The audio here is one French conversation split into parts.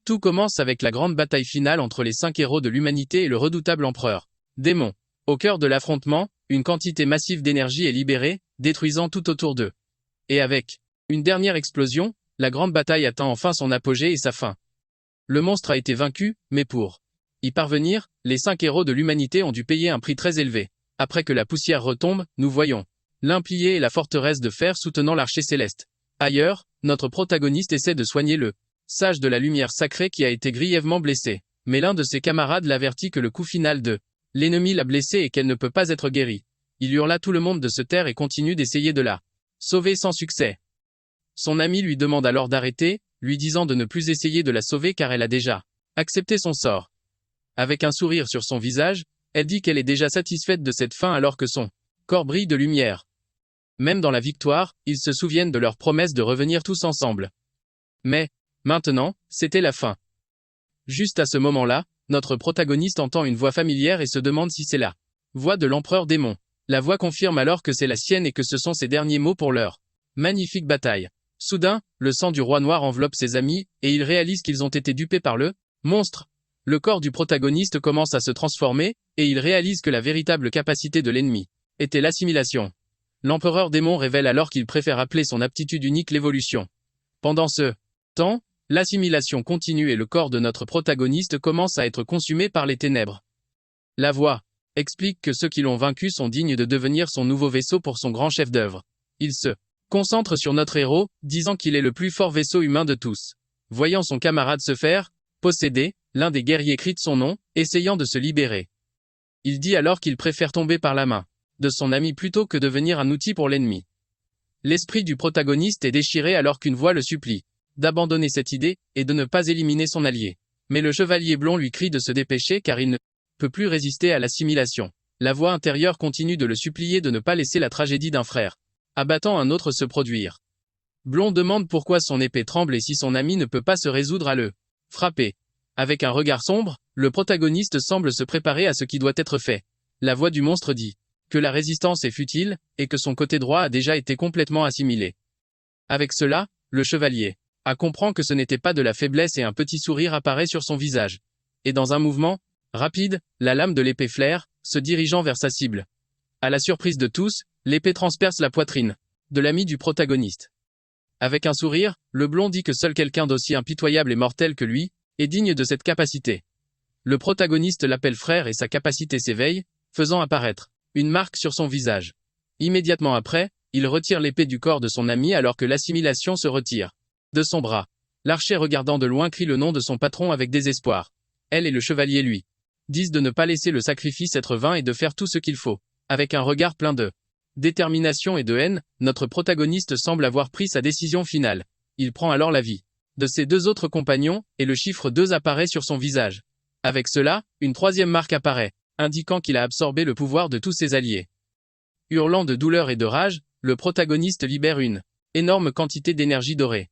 Tout commence avec la grande bataille finale entre les 5 héros de l'humanité et le redoutable empereur démon. Au cœur de l'affrontement, une quantité massive d'énergie est libérée, détruisant tout autour d'eux. Et avec une dernière explosion, la grande bataille atteint enfin son apogée et sa fin. Le monstre a été vaincu, mais pour y parvenir, les 5 héros de l'humanité ont dû payer un prix très élevé. Après que la poussière retombe, nous voyons l'Impilier et la forteresse de fer soutenant l'archer céleste. Ailleurs, notre protagoniste essaie de soigner le sage de la lumière sacrée qui a été grièvement blessé. Mais l'un de ses camarades l'avertit que le coup final de l'ennemi l'a blessé et qu'elle ne peut pas être guérie. Il hurle à tout le monde de se taire et continue d'essayer de la sauver sans succès. Son ami lui demande alors d'arrêter, lui disant de ne plus essayer de la sauver car elle a déjà accepté son sort. Avec un sourire sur son visage, elle dit qu'elle est déjà satisfaite de cette fin alors que son corps brille de lumière. Même dans la victoire, ils se souviennent de leur promesse de revenir tous ensemble. Mais, maintenant, c'était la fin. Juste à ce moment-là, notre protagoniste entend une voix familière et se demande si c'est la voix de l'empereur démon. La voix confirme alors que c'est la sienne et que ce sont ses derniers mots pour leur magnifique bataille. Soudain, le sang du roi noir enveloppe ses amis, et ils réalisent qu'ils ont été dupés par le monstre. Le corps du protagoniste commence à se transformer, et il réalise que la véritable capacité de l'ennemi était l'assimilation. L'empereur démon révèle alors qu'il préfère appeler son aptitude unique l'évolution. Pendant ce temps, l'assimilation continue et le corps de notre protagoniste commence à être consumé par les ténèbres. La voix explique que ceux qui l'ont vaincu sont dignes de devenir son nouveau vaisseau pour son grand chef-d'œuvre. Il se concentre sur notre héros, disant qu'il est le plus fort vaisseau humain de tous. Voyant son camarade se faire posséder, l'un des guerriers crie son nom, essayant de se libérer. Il dit alors qu'il préfère tomber par la main de son ami plutôt que devenir un outil pour l'ennemi. L'esprit du protagoniste est déchiré alors qu'une voix le supplie d'abandonner cette idée et de ne pas éliminer son allié. Mais le chevalier blond lui crie de se dépêcher car il ne peut plus résister à l'assimilation. La voix intérieure continue de le supplier de ne pas laisser la tragédie d'un frère abattant un autre se produire. Blond demande pourquoi son épée tremble et si son ami ne peut pas se résoudre à le frapper. Avec un regard sombre, le protagoniste semble se préparer à ce qui doit être fait. La voix du monstre dit que la résistance est futile, et que son côté droit a déjà été complètement assimilé. Avec cela, le chevalier comprend que ce n'était pas de la faiblesse et un petit sourire apparaît sur son visage. Et dans un mouvement rapide, la lame de l'épée flaire, se dirigeant vers sa cible. À la surprise de tous, l'épée transperce la poitrine de l'ami du protagoniste. Avec un sourire, le blond dit que seul quelqu'un d'aussi impitoyable et mortel que lui est digne de cette capacité. Le protagoniste l'appelle frère et sa capacité s'éveille, faisant apparaître une marque sur son visage. Immédiatement après, il retire l'épée du corps de son ami alors que l'assimilation se retire de son bras. L'archer regardant de loin crie le nom de son patron avec désespoir. Elle et le chevalier lui disent de ne pas laisser le sacrifice être vain et de faire tout ce qu'il faut. Avec un regard plein de détermination et de haine, notre protagoniste semble avoir pris sa décision finale. Il prend alors la vie de ses 2 autres compagnons, et le chiffre 2 apparaît sur son visage. Avec cela, une 3e marque apparaît, indiquant qu'il a absorbé le pouvoir de tous ses alliés. Hurlant de douleur et de rage, le protagoniste libère une énorme quantité d'énergie dorée.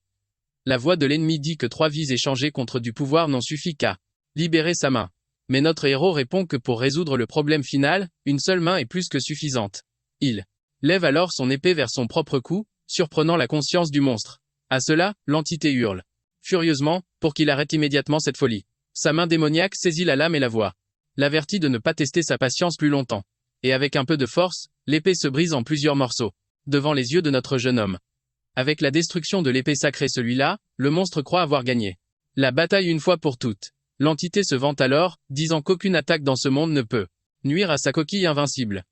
La voix de l'ennemi dit que 3 vies échangées contre du pouvoir n'ont suffi qu'à libérer sa main. Mais notre héros répond que pour résoudre le problème final, une seule main est plus que suffisante. Il lève alors son épée vers son propre cou, surprenant la conscience du monstre. À cela, l'entité hurle furieusement, pour qu'il arrête immédiatement cette folie. Sa main démoniaque saisit la lame et la voix l'avertit de ne pas tester sa patience plus longtemps. Et avec un peu de force, l'épée se brise en plusieurs morceaux, devant les yeux de notre jeune homme. Avec la destruction de l'épée sacrée celui-là, le monstre croit avoir gagné la bataille une fois pour toutes. L'entité se vante alors, disant qu'aucune attaque dans ce monde ne peut nuire à sa coquille invincible.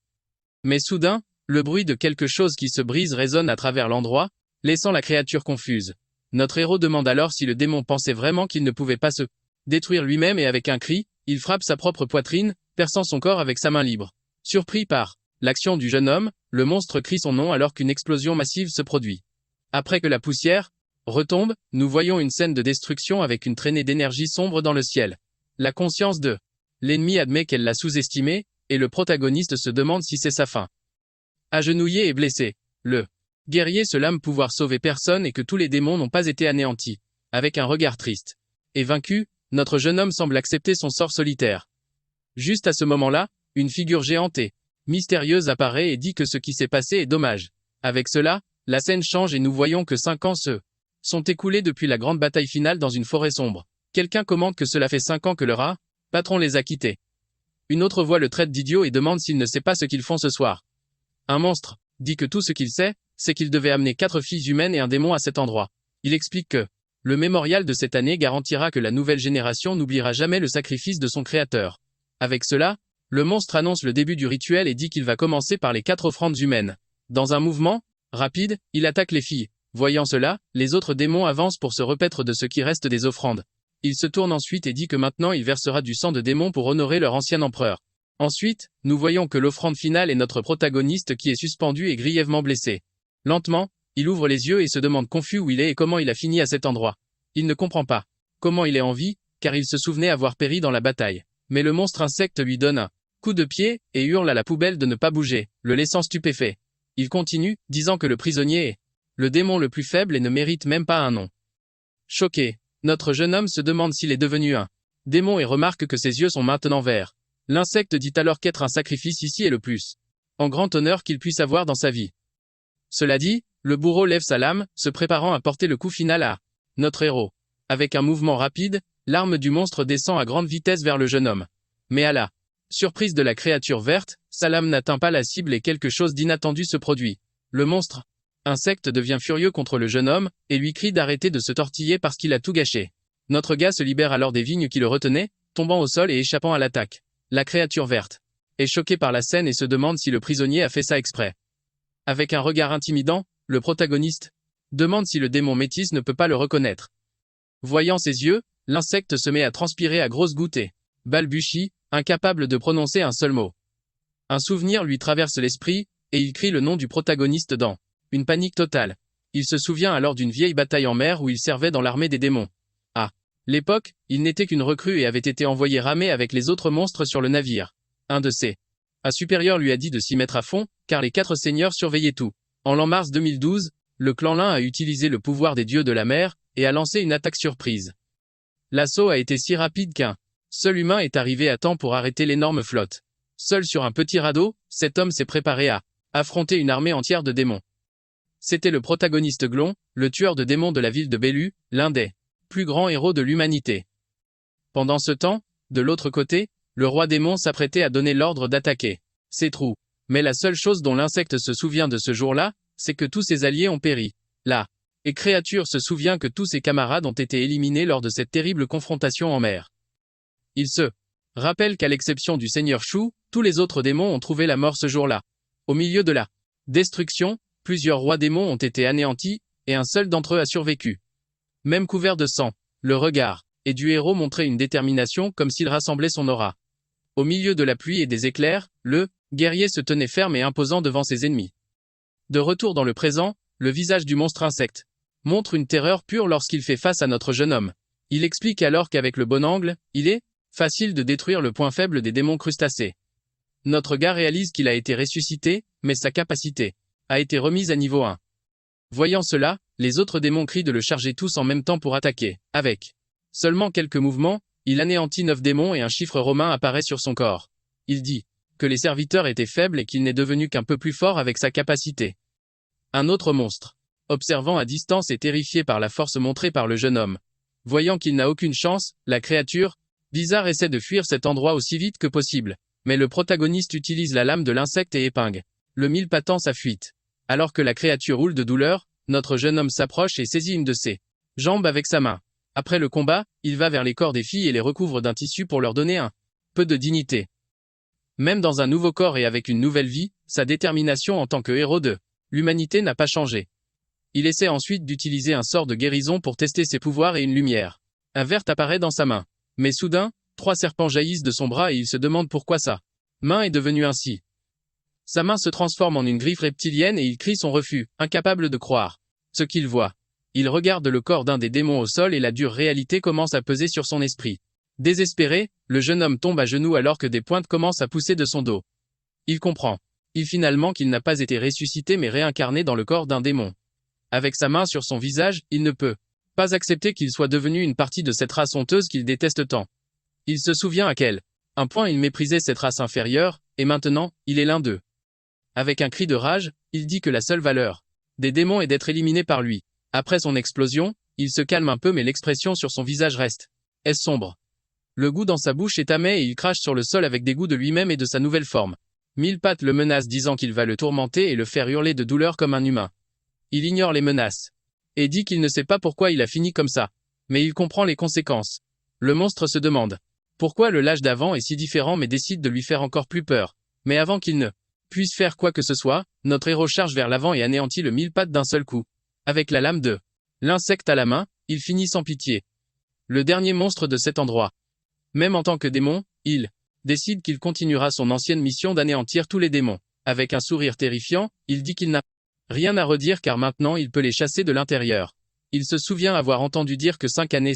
Mais soudain, le bruit de quelque chose qui se brise résonne à travers l'endroit, laissant la créature confuse. Notre héros demande alors si le démon pensait vraiment qu'il ne pouvait pas se détruire lui-même et avec un cri, il frappe sa propre poitrine, perçant son corps avec sa main libre. Surpris par l'action du jeune homme, le monstre crie son nom alors qu'une explosion massive se produit. Après que la poussière retombe, nous voyons une scène de destruction avec une traînée d'énergie sombre dans le ciel. La conscience de l'ennemi admet qu'elle l'a sous-estimé, et le protagoniste se demande si c'est sa fin. Agenouillé et blessé, le guerrier se lame pouvoir sauver personne et que tous les démons n'ont pas été anéantis. Avec un regard triste et vaincu, notre jeune homme semble accepter son sort solitaire. Juste à ce moment-là, une figure géante et mystérieuse apparaît et dit que ce qui s'est passé est dommage. Avec cela, la scène change et nous voyons que 5 ans se sont écoulés depuis la grande bataille finale dans une forêt sombre. Quelqu'un commente que cela fait 5 ans que le patron les a quittés. Une autre voix le traite d'idiot et demande s'il ne sait pas ce qu'ils font ce soir. Un monstre dit que tout ce qu'il sait, c'est qu'il devait amener 4 filles humaines et un démon à cet endroit. Il explique que le mémorial de cette année garantira que la nouvelle génération n'oubliera jamais le sacrifice de son créateur. Avec cela, le monstre annonce le début du rituel et dit qu'il va commencer par les 4 offrandes humaines. Dans un mouvement rapide, il attaque les filles. Voyant cela, les autres démons avancent pour se repaître de ce qui reste des offrandes. Il se tourne ensuite et dit que maintenant il versera du sang de démons pour honorer leur ancien empereur. Ensuite, nous voyons que l'offrande finale est notre protagoniste qui est suspendu et grièvement blessé. Lentement, il ouvre les yeux et se demande confus où il est et comment il a fini à cet endroit. Il ne comprend pas comment il est en vie, car il se souvenait avoir péri dans la bataille. Mais le monstre insecte lui donne un coup de pied et hurle à la poubelle de ne pas bouger, le laissant stupéfait. Il continue, disant que le prisonnier est le démon le plus faible et ne mérite même pas un nom. Choqué, notre jeune homme se demande s'il est devenu un démon et remarque que ses yeux sont maintenant verts. L'insecte dit alors qu'être un sacrifice ici est le plus en grand honneur qu'il puisse avoir dans sa vie. Cela dit, le bourreau lève sa lame, se préparant à porter le coup final à notre héros. Avec un mouvement rapide, l'arme du monstre descend à grande vitesse vers le jeune homme. Mais à la surprise de la créature verte, sa lame n'atteint pas la cible et quelque chose d'inattendu se produit. Le monstre insecte devient furieux contre le jeune homme et lui crie d'arrêter de se tortiller parce qu'il a tout gâché. Notre gars se libère alors des vignes qui le retenaient, tombant au sol et échappant à l'attaque. La créature verte est choquée par la scène et se demande si le prisonnier a fait ça exprès. Avec un regard intimidant, le protagoniste demande si le démon métis ne peut pas le reconnaître. Voyant ses yeux, l'insecte se met à transpirer à grosses gouttes et balbutie, incapable de prononcer un seul mot. Un souvenir lui traverse l'esprit, et il crie le nom du protagoniste dans une panique totale. Il se souvient alors d'une vieille bataille en mer où il servait dans l'armée des démons. À l'époque, il n'était qu'une recrue et avait été envoyé ramer avec les autres monstres sur le navire. Un de ses supérieurs lui a dit de s'y mettre à fond, car les 4 seigneurs surveillaient tout. En l'an mars 2012, le clan Lin a utilisé le pouvoir des dieux de la mer, et a lancé une attaque surprise. L'assaut a été si rapide qu'un seul humain est arrivé à temps pour arrêter l'énorme flotte. Seul sur un petit radeau, cet homme s'est préparé à affronter une armée entière de démons. C'était le protagoniste Glon, le tueur de démons de la ville de Bellu, l'un des plus grands héros de l'humanité. Pendant ce temps, de l'autre côté, le roi démon s'apprêtait à donner l'ordre d'attaquer ses trous. Mais la seule chose dont l'insecte se souvient de ce jour-là, c'est que tous ses alliés ont péri. Là, et créature se souvient que tous ses camarades ont été éliminés lors de cette terrible confrontation en mer. Il se rappelle qu'à l'exception du seigneur Chou, tous les autres démons ont trouvé la mort ce jour-là. Au milieu de la destruction, plusieurs rois démons ont été anéantis, et un seul d'entre eux a survécu. Même couvert de sang, le regard et du héros montrait une détermination comme s'il rassemblait son aura. Au milieu de la pluie et des éclairs, le guerrier se tenait ferme et imposant devant ses ennemis. De retour dans le présent, le visage du monstre insecte montre une terreur pure lorsqu'il fait face à notre jeune homme. Il explique alors qu'avec le bon angle, il est facile de détruire le point faible des démons crustacés. Notre gars réalise qu'il a été ressuscité, mais sa capacité a été remise à niveau 1. Voyant cela, les autres démons crient de le charger tous en même temps pour attaquer. Avec seulement quelques mouvements, il anéantit 9 démons et un chiffre romain apparaît sur son corps. Il dit que les serviteurs étaient faibles et qu'il n'est devenu qu'un peu plus fort avec sa capacité. Un autre monstre, observant à distance et terrifié par la force montrée par le jeune homme. Voyant qu'il n'a aucune chance, la créature bizarre essaie de fuir cet endroit aussi vite que possible. Mais le protagoniste utilise la lame de l'insecte et épingle le mille patant sa fuite. Alors que la créature roule de douleur, notre jeune homme s'approche et saisit une de ses jambes avec sa main. Après le combat, il va vers les corps des filles et les recouvre d'un tissu pour leur donner un peu de dignité. Même dans un nouveau corps et avec une nouvelle vie, sa détermination en tant que héros de l'humanité n'a pas changé. Il essaie ensuite d'utiliser un sort de guérison pour tester ses pouvoirs et une lumière. Un verre apparaît dans sa main. Mais soudain, 3 serpents jaillissent de son bras et il se demande pourquoi sa main est devenue ainsi. Sa main se transforme en une griffe reptilienne et il crie son refus, incapable de croire ce qu'il voit. Il regarde le corps d'un des démons au sol et la dure réalité commence à peser sur son esprit. Désespéré, le jeune homme tombe à genoux alors que des pointes commencent à pousser de son dos. Il comprend. Finalement qu'il n'a pas été ressuscité mais réincarné dans le corps d'un démon. Avec sa main sur son visage, il ne peut pas accepter qu'il soit devenu une partie de cette race honteuse qu'il déteste tant. Il se souvient à quel point il méprisait cette race inférieure, et maintenant, il est l'un d'eux. Avec un cri de rage, il dit que la seule valeur des démons est d'être éliminé par lui. Après son explosion, il se calme un peu mais l'expression sur son visage reste est sombre. Le goût dans sa bouche est amer et il crache sur le sol avec dégoût de lui-même et de sa nouvelle forme. Mille pattes le menace disant qu'il va le tourmenter et le faire hurler de douleur comme un humain. Il ignore les menaces. Et dit qu'il ne sait pas pourquoi il a fini comme ça. Mais il comprend les conséquences. Le monstre se demande pourquoi le lâche d'avant est si différent mais décide de lui faire encore plus peur. Mais avant qu'il ne puisse faire quoi que ce soit, notre héros charge vers l'avant et anéantit le mille pattes d'un seul coup. Avec la lame de l'insecte à la main, il finit sans pitié. Le dernier monstre de cet endroit. Même en tant que démon, il décide qu'il continuera son ancienne mission d'anéantir tous les démons. Avec un sourire terrifiant, il dit qu'il n'a rien à redire car maintenant il peut les chasser de l'intérieur. Il se souvient avoir entendu dire que 5 années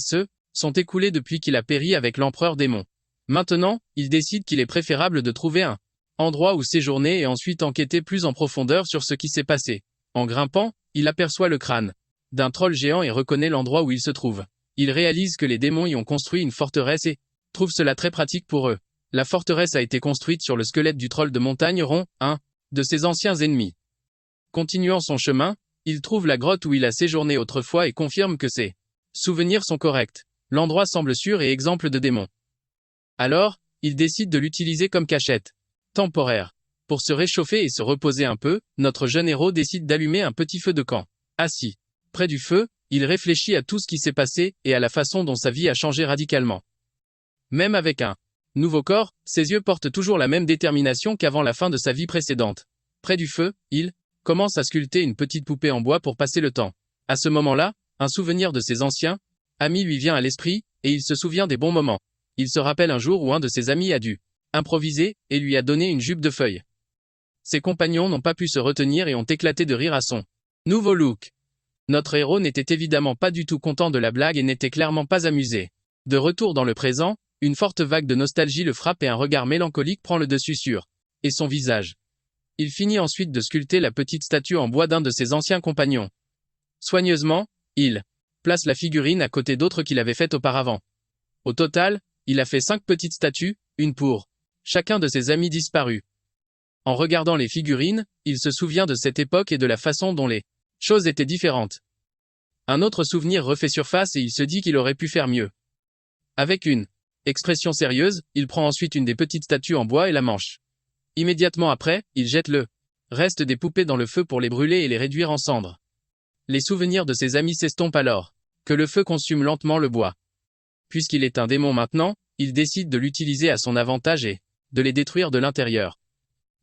sont écoulées depuis qu'il a péri avec l'empereur démon. Maintenant, il décide qu'il est préférable de trouver un endroit où séjourner et ensuite enquêter plus en profondeur sur ce qui s'est passé. En grimpant, il aperçoit le crâne d'un troll géant et reconnaît l'endroit où il se trouve. Il réalise que les démons y ont construit une forteresse et trouve cela très pratique pour eux. La forteresse a été construite sur le squelette du troll de montagne rond, un de ses anciens ennemis. Continuant son chemin, il trouve la grotte où il a séjourné autrefois et confirme que ses souvenirs sont corrects. L'endroit semble sûr et exempt de démons. Alors, il décide de l'utiliser comme cachette temporaire. Pour se réchauffer et se reposer un peu, notre jeune héros décide d'allumer un petit feu de camp. Assis près du feu, il réfléchit à tout ce qui s'est passé et à la façon dont sa vie a changé radicalement. Même avec un nouveau corps, ses yeux portent toujours la même détermination qu'avant la fin de sa vie précédente. Près du feu, il commence à sculpter une petite poupée en bois pour passer le temps. À ce moment-là, un souvenir de ses anciens amis lui vient à l'esprit, et il se souvient des bons moments. Il se rappelle un jour où un de ses amis a dû improviser et lui a donné une jupe de feuilles. Ses compagnons n'ont pas pu se retenir et ont éclaté de rire à son nouveau look. Notre héros n'était évidemment pas du tout content de la blague et n'était clairement pas amusé. De retour dans le présent, une forte vague de nostalgie le frappe et un regard mélancolique prend le dessus sur et son visage. Il finit ensuite de sculpter la petite statue en bois d'un de ses anciens compagnons. Soigneusement, il place la figurine à côté d'autres qu'il avait faites auparavant. Au total, il a fait 5 petites statues, une pour chacun de ses amis disparus. En regardant les figurines, il se souvient de cette époque et de la façon dont les choses étaient différentes. Un autre souvenir refait surface et il se dit qu'il aurait pu faire mieux. Avec une expression sérieuse, il prend ensuite une des petites statues en bois et la mange. Immédiatement après, il jette le reste des poupées dans le feu pour les brûler et les réduire en cendres. Les souvenirs de ses amis s'estompent alors que le feu consume lentement le bois. Puisqu'il est un démon maintenant, il décide de l'utiliser à son avantage et de les détruire de l'intérieur.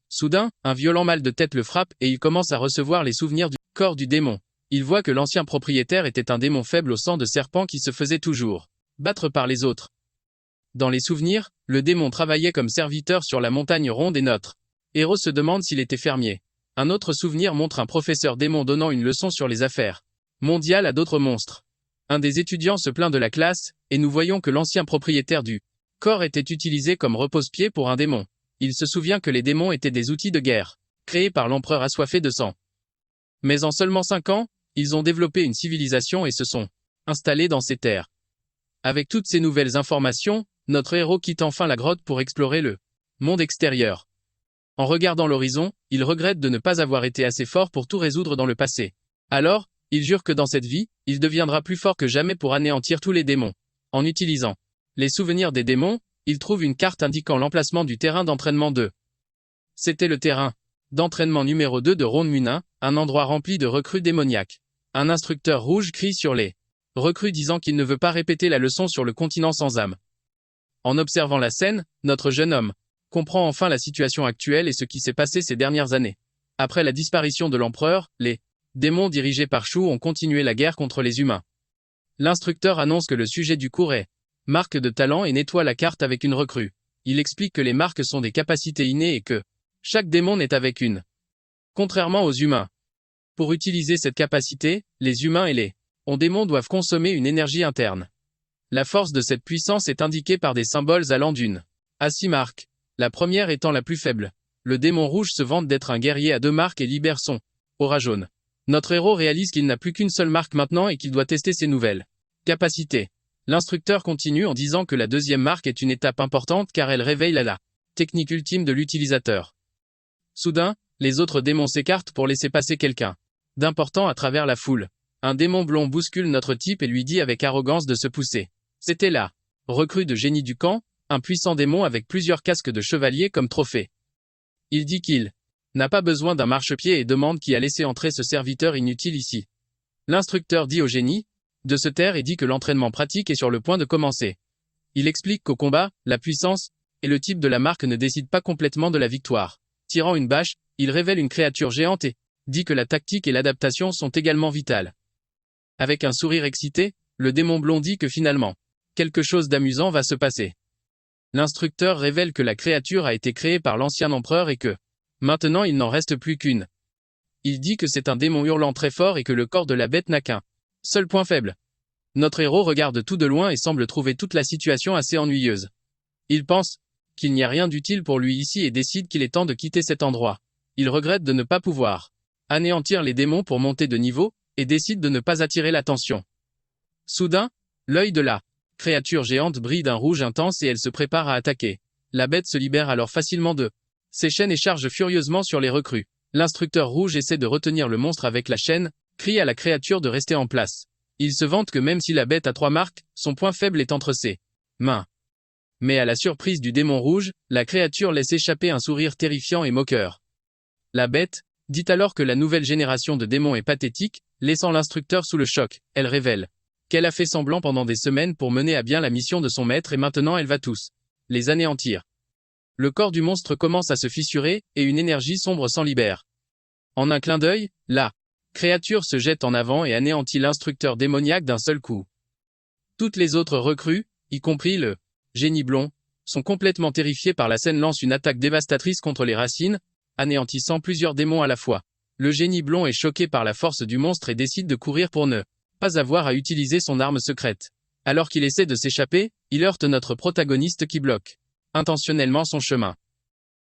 Soudain, un violent mal de tête le frappe et il commence à recevoir les souvenirs du corps du démon. Il voit que l'ancien propriétaire était un démon faible au sang de serpent qui se faisait toujours battre par les autres. Dans les souvenirs, le démon travaillait comme serviteur sur la montagne ronde et notre héros se demande s'il était fermier. Un autre souvenir montre un professeur démon donnant une leçon sur les affaires mondiales à d'autres monstres. Un des étudiants se plaint de la classe, et nous voyons que l'ancien propriétaire du corps était utilisé comme repose-pied pour un démon. Il se souvient que les démons étaient des outils de guerre, créés par l'empereur assoiffé de sang. Mais en seulement 5 ans, ils ont développé une civilisation et se sont installés dans ces terres. Avec toutes ces nouvelles informations, notre héros quitte enfin la grotte pour explorer le monde extérieur. En regardant l'horizon, il regrette de ne pas avoir été assez fort pour tout résoudre dans le passé. Alors, il jure que dans cette vie, il deviendra plus fort que jamais pour anéantir tous les démons. En utilisant les souvenirs des démons, il trouve une carte indiquant l'emplacement du terrain d'entraînement 2. C'était le terrain d'entraînement numéro 2 de Ronde Munin, un endroit rempli de recrues démoniaques. Un instructeur rouge crie sur les recrues disant qu'il ne veut pas répéter la leçon sur le continent sans âme. En observant la scène, notre jeune homme comprend enfin la situation actuelle et ce qui s'est passé ces dernières années. Après la disparition de l'empereur, les démons dirigés par Shu ont continué la guerre contre les humains. L'instructeur annonce que le sujet du cours est marque de talent et nettoie la carte avec une recrue. Il explique que les marques sont des capacités innées et que chaque démon n'est avec une. Contrairement aux humains. Pour utiliser cette capacité, les humains et les démons doivent consommer une énergie interne. La force de cette puissance est indiquée par des symboles allant d'une à 6 marques. La première étant la plus faible. Le démon rouge se vante d'être un guerrier à 2 marques et libère son aura jaune. Notre héros réalise qu'il n'a plus qu'une seule marque maintenant et qu'il doit tester ses nouvelles capacités. L'instructeur continue en disant que la deuxième marque est une étape importante car elle réveille la technique ultime de l'utilisateur. Soudain, les autres démons s'écartent pour laisser passer quelqu'un d'important à travers la foule. Un démon blond bouscule notre type et lui dit avec arrogance de se pousser. C'était là recrue de génie du camp, un puissant démon avec plusieurs casques de chevalier comme trophée. Il dit qu'il n'a pas besoin d'un marchepied et demande qui a laissé entrer ce serviteur inutile ici. L'instructeur dit au génie de se taire et dit que l'entraînement pratique est sur le point de commencer. Il explique qu'au combat, la puissance et le type de la marque ne décident pas complètement de la victoire. Tirant une bâche, il révèle une créature géante et dit que la tactique et l'adaptation sont également vitales. Avec un sourire excité, le démon blond dit que finalement, quelque chose d'amusant va se passer. L'instructeur révèle que la créature a été créée par l'ancien empereur et que, maintenant il n'en reste plus qu'une. Il dit que c'est un démon hurlant très fort et que le corps de la bête n'a qu'un seul point faible. Notre héros regarde tout de loin et semble trouver toute la situation assez ennuyeuse. Il pense qu'il n'y a rien d'utile pour lui ici et décide qu'il est temps de quitter cet endroit. Il regrette de ne pas pouvoir anéantir les démons pour monter de niveau, et décide de ne pas attirer l'attention. Soudain, l'œil de la créature géante brille d'un rouge intense et elle se prépare à attaquer. La bête se libère alors facilement de ses chaînes et charge furieusement sur les recrues. L'instructeur rouge essaie de retenir le monstre avec la chaîne, crie à la créature de rester en place. Il se vante que même si la bête a 3 marques, son point faible est entre ses mains. Mais à la surprise du démon rouge, la créature laisse échapper un sourire terrifiant et moqueur. La bête dit alors que la nouvelle génération de démons est pathétique, laissant l'instructeur sous le choc. Elle révèle qu'elle a fait semblant pendant des semaines pour mener à bien la mission de son maître et maintenant elle va tous les anéantir. Le corps du monstre commence à se fissurer, et une énergie sombre s'en libère. En un clin d'œil, la créature se jette en avant et anéantit l'instructeur démoniaque d'un seul coup. Toutes les autres recrues, y compris le génie blond, sont complètement terrifiées par la scène, lance une attaque dévastatrice contre les racines, anéantissant plusieurs démons à la fois. Le génie blond est choqué par la force du monstre et décide de courir pour ne pas avoir à utiliser son arme secrète. Alors qu'il essaie de s'échapper, il heurte notre protagoniste qui bloque intentionnellement son chemin.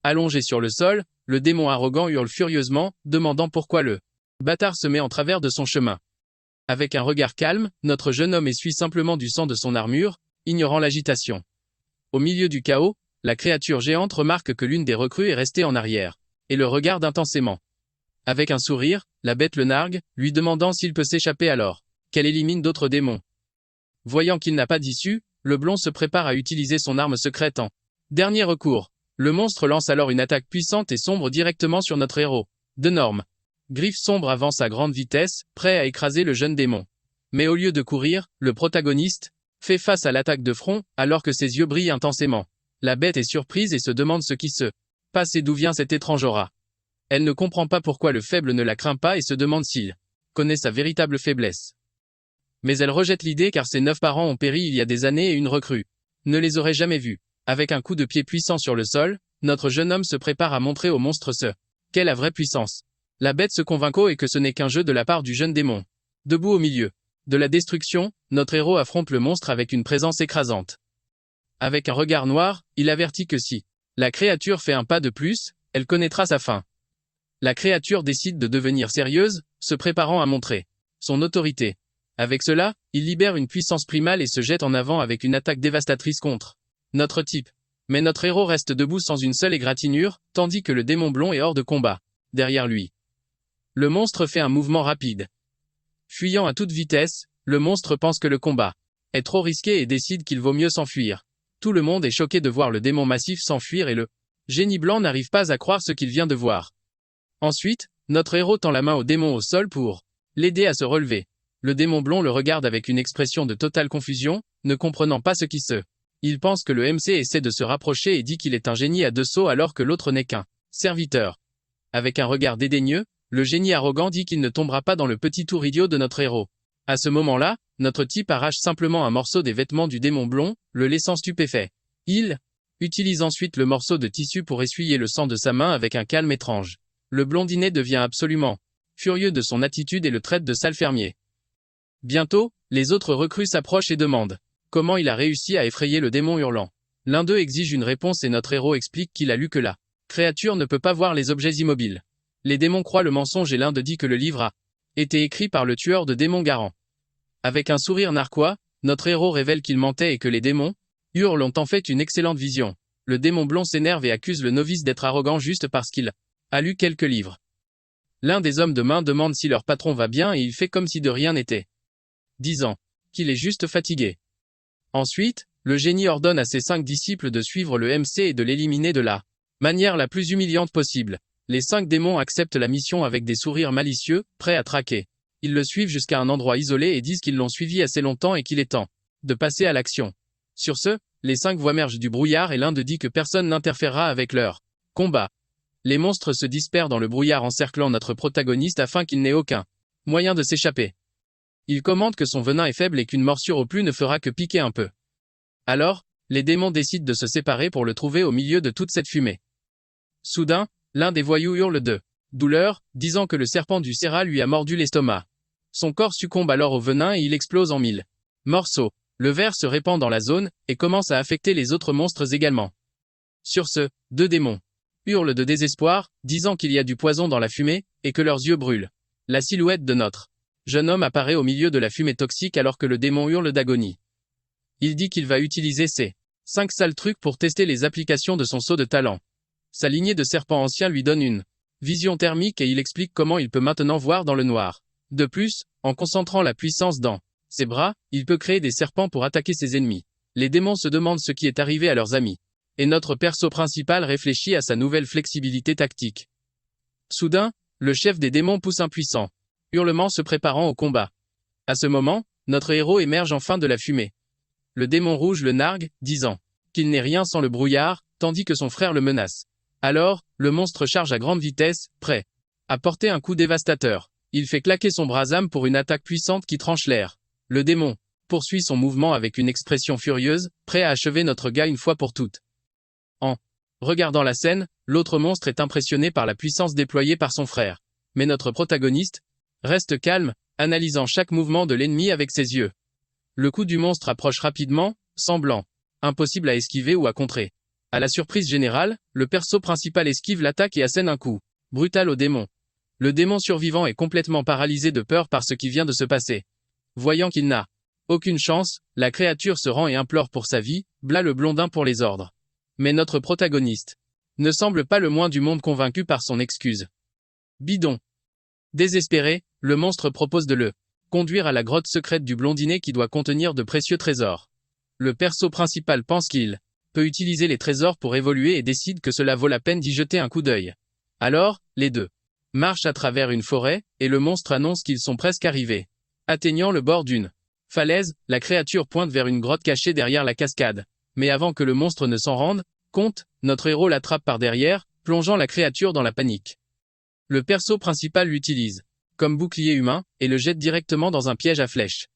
Allongé sur le sol, le démon arrogant hurle furieusement, demandant pourquoi le bâtard se met en travers de son chemin. Avec un regard calme, notre jeune homme essuie simplement du sang de son armure, ignorant l'agitation. Au milieu du chaos, la créature géante remarque que l'une des recrues est restée en arrière, et le regarde intensément. Avec un sourire, la bête le nargue, lui demandant s'il peut s'échapper alors qu'elle élimine d'autres démons. Voyant qu'il n'a pas d'issue, le blond se prépare à utiliser son arme secrète en dernier recours. Le monstre lance alors une attaque puissante et sombre directement sur notre héros. D'énormes griffes sombres avancent à grande vitesse, prêt à écraser le jeune démon. Mais au lieu de courir, le protagoniste fait face à l'attaque de front, alors que ses yeux brillent intensément. La bête est surprise et se demande ce qui se passe et d'où vient cet étrange aura. Elle ne comprend pas pourquoi le faible ne la craint pas et se demande s'il connaît sa véritable faiblesse. Mais elle rejette l'idée car ses 9 parents ont péri il y a des années et une recrue ne les aurait jamais vus. Avec un coup de pied puissant sur le sol, notre jeune homme se prépare à montrer au monstre ce qu'est la vraie puissance. La bête se convainc et que ce n'est qu'un jeu de la part du jeune démon. Debout au milieu de la destruction, notre héros affronte le monstre avec une présence écrasante. Avec un regard noir, il avertit que si la créature fait un pas de plus, elle connaîtra sa fin. La créature décide de devenir sérieuse, se préparant à montrer son autorité. Avec cela, il libère une puissance primale et se jette en avant avec une attaque dévastatrice contre notre type. Mais notre héros reste debout sans une seule égratignure, tandis que le démon blond est hors de combat. Derrière lui, le monstre fait un mouvement rapide. Fuyant à toute vitesse, le monstre pense que le combat est trop risqué et décide qu'il vaut mieux s'enfuir. Tout le monde est choqué de voir le démon massif s'enfuir et le génie blanc n'arrive pas à croire ce qu'il vient de voir. Ensuite, notre héros tend la main au démon au sol pour l'aider à se relever. Le démon blond le regarde avec une expression de totale confusion, ne comprenant pas ce qui se. Il pense que le MC essaie de se rapprocher et dit qu'il est un génie à 2 sauts alors que l'autre n'est qu'un serviteur. Avec un regard dédaigneux, le génie arrogant dit qu'il ne tombera pas dans le petit tour idiot de notre héros. À ce moment-là, notre type arrache simplement un morceau des vêtements du démon blond, le laissant stupéfait. Il utilise ensuite le morceau de tissu pour essuyer le sang de sa main avec un calme étrange. Le blondinet devient absolument furieux de son attitude et le traite de sale fermier. Bientôt, les autres recrues s'approchent et demandent comment il a réussi à effrayer le démon hurlant. L'un d'eux exige une réponse et notre héros explique qu'il a lu que la créature ne peut pas voir les objets immobiles. Les démons croient le mensonge et l'un d'eux dit que le livre a été écrit par le tueur de démons Garant. Avec un sourire narquois, notre héros révèle qu'il mentait et que les démons hurlent ont en fait une excellente vision. Le démon blond s'énerve et accuse le novice d'être arrogant juste parce qu'il a lu quelques livres. L'un des hommes de main demande si leur patron va bien et il fait comme si de rien n'était, disant qu'il est juste fatigué. Ensuite, Le génie ordonne à ses 5 disciples de suivre le MC et de l'éliminer de la manière la plus humiliante possible. Les 5 démons acceptent la mission avec des sourires malicieux, prêts à traquer. Ils le suivent jusqu'à un endroit isolé et disent qu'ils l'ont suivi assez longtemps et qu'il est temps de passer à l'action. Sur ce, les 5 voix émergent du brouillard et l'un d'eux dit que personne n'interférera avec leur combat. Les monstres se dispersent dans le brouillard encerclant notre protagoniste afin qu'il n'ait aucun moyen de s'échapper. Il commente que son venin est faible et qu'une morsure au plus ne fera que piquer un peu. Alors, les démons décident de se séparer pour le trouver au milieu de toute cette fumée. Soudain, l'un des voyous hurle de douleur, disant que le serpent du Serra lui a mordu l'estomac. Son corps succombe alors au venin et il explose en 1000 morceaux. Le ver se répand dans la zone et commence à affecter les autres monstres également. Sur ce, 2 démons hurlent de désespoir, disant qu'il y a du poison dans la fumée et que leurs yeux brûlent. La silhouette de notre jeune homme apparaît au milieu de la fumée toxique alors que le démon hurle d'agonie. Il dit qu'il va utiliser ses 5 sales trucs pour tester les applications de son sceau de talent. Sa lignée de serpents anciens lui donne une vision thermique et il explique comment il peut maintenant voir dans le noir. De plus, en concentrant la puissance dans ses bras, il peut créer des serpents pour attaquer ses ennemis. Les démons se demandent ce qui est arrivé à leurs amis. Et notre perso principal réfléchit à sa nouvelle flexibilité tactique. Soudain, le chef des démons pousse un puissant hurlement se préparant au combat. À ce moment, notre héros émerge enfin de la fumée. Le démon rouge le nargue, disant qu'il n'est rien sans le brouillard, tandis que son frère le menace. Alors, le monstre charge à grande vitesse, prêt à porter un coup dévastateur. Il fait claquer son brasame pour une attaque puissante qui tranche l'air. Le démon poursuit son mouvement avec une expression furieuse, prêt à achever notre gars une fois pour toutes. En regardant la scène, l'autre monstre est impressionné par la puissance déployée par son frère. Mais notre protagoniste reste calme, analysant chaque mouvement de l'ennemi avec ses yeux. Le coup du monstre approche rapidement, semblant impossible à esquiver ou à contrer. À la surprise générale, le perso principal esquive l'attaque et assène un coup brutal au démon. Le démon survivant est complètement paralysé de peur par ce qui vient de se passer. Voyant qu'il n'a aucune chance, la créature se rend et implore pour sa vie, blâme le blondin pour les ordres. Mais notre protagoniste ne semble pas le moins du monde convaincu par son excuse. Bidon. Désespéré, le monstre propose de le conduire à la grotte secrète du blondinet qui doit contenir de précieux trésors. Le perso principal pense qu'il peut utiliser les trésors pour évoluer et décide que cela vaut la peine d'y jeter un coup d'œil. Alors, les deux marchent à travers une forêt, et le monstre annonce qu'ils sont presque arrivés. Atteignant le bord d'une falaise, la créature pointe vers une grotte cachée derrière la cascade. Mais avant que le monstre ne s'en rende compte, notre héros l'attrape par derrière, plongeant la créature dans la panique. Le perso principal l'utilise comme bouclier humain, et le jette directement dans un piège à flèches.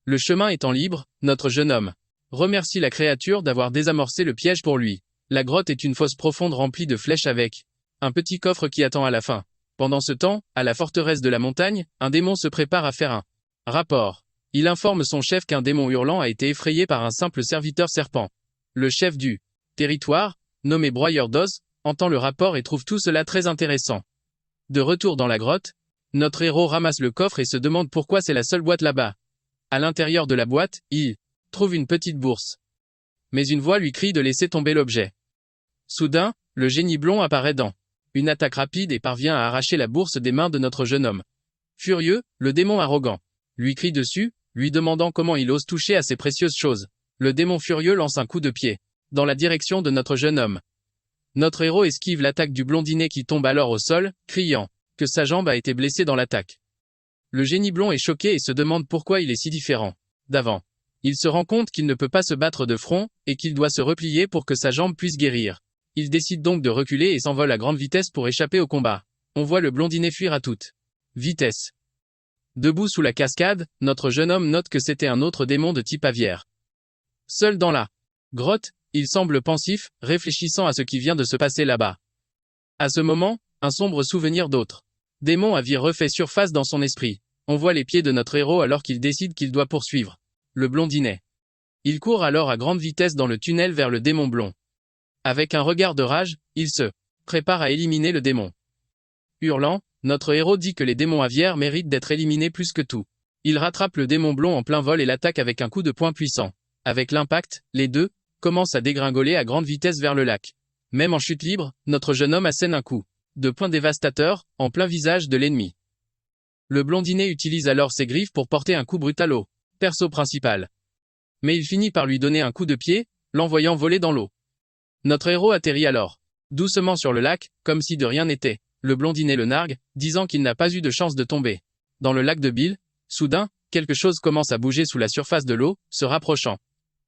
Le chemin étant libre, notre jeune homme remercie la créature d'avoir désamorcé le piège pour lui. La grotte est une fosse profonde remplie de flèches avec un petit coffre qui attend à la fin. Pendant ce temps, à la forteresse de la montagne, un démon se prépare à faire un rapport. Il informe son chef qu'un démon hurlant a été effrayé par un simple serviteur serpent. Le chef du territoire, nommé Broyeur d'os, entend le rapport et trouve tout cela très intéressant. De retour dans la grotte, notre héros ramasse le coffre et se demande pourquoi c'est la seule boîte là-bas. À l'intérieur de la boîte, il trouve une petite bourse. Mais une voix lui crie de laisser tomber l'objet. Soudain, le génie blond apparaît dans une attaque rapide et parvient à arracher la bourse des mains de notre jeune homme. Furieux, le démon arrogant lui crie dessus, lui demandant comment il ose toucher à ces précieuses choses. Le démon furieux lance un coup de pied dans la direction de notre jeune homme. Notre héros esquive l'attaque du blondinet qui tombe alors au sol, criant que sa jambe a été blessée dans l'attaque. Le génie blond est choqué et se demande pourquoi il est si différent d'avant. Il se rend compte qu'il ne peut pas se battre de front, et qu'il doit se replier pour que sa jambe puisse guérir. Il décide donc de reculer et s'envole à grande vitesse pour échapper au combat. On voit le blondinet fuir à toute vitesse. Debout sous la cascade, notre jeune homme note que c'était un autre démon de type aviaire. Seul dans la grotte, il semble pensif, réfléchissant à ce qui vient de se passer là-bas. À ce moment, un sombre souvenir d'autres démons aviaires refait surface dans son esprit. On voit les pieds de notre héros alors qu'il décide qu'il doit poursuivre le blondinet. Il court alors à grande vitesse dans le tunnel vers le démon blond. Avec un regard de rage, il se prépare à éliminer le démon. Hurlant, notre héros dit que les démons aviaires méritent d'être éliminés plus que tout. Il rattrape le démon blond en plein vol et l'attaque avec un coup de poing puissant. Avec l'impact, les deux commencent à dégringoler à grande vitesse vers le lac. Même en chute libre, notre jeune homme assène un coup de poing dévastateur, en plein visage de l'ennemi. Le blondinet utilise alors ses griffes pour porter un coup brutal au perso principal. Mais il finit par lui donner un coup de pied, l'envoyant voler dans l'eau. Notre héros atterrit alors, doucement sur le lac, comme si de rien n'était. Le blondinet le nargue, disant qu'il n'a pas eu de chance de tomber. Dans le lac de Bill, soudain, quelque chose commence à bouger sous la surface de l'eau, se rapprochant.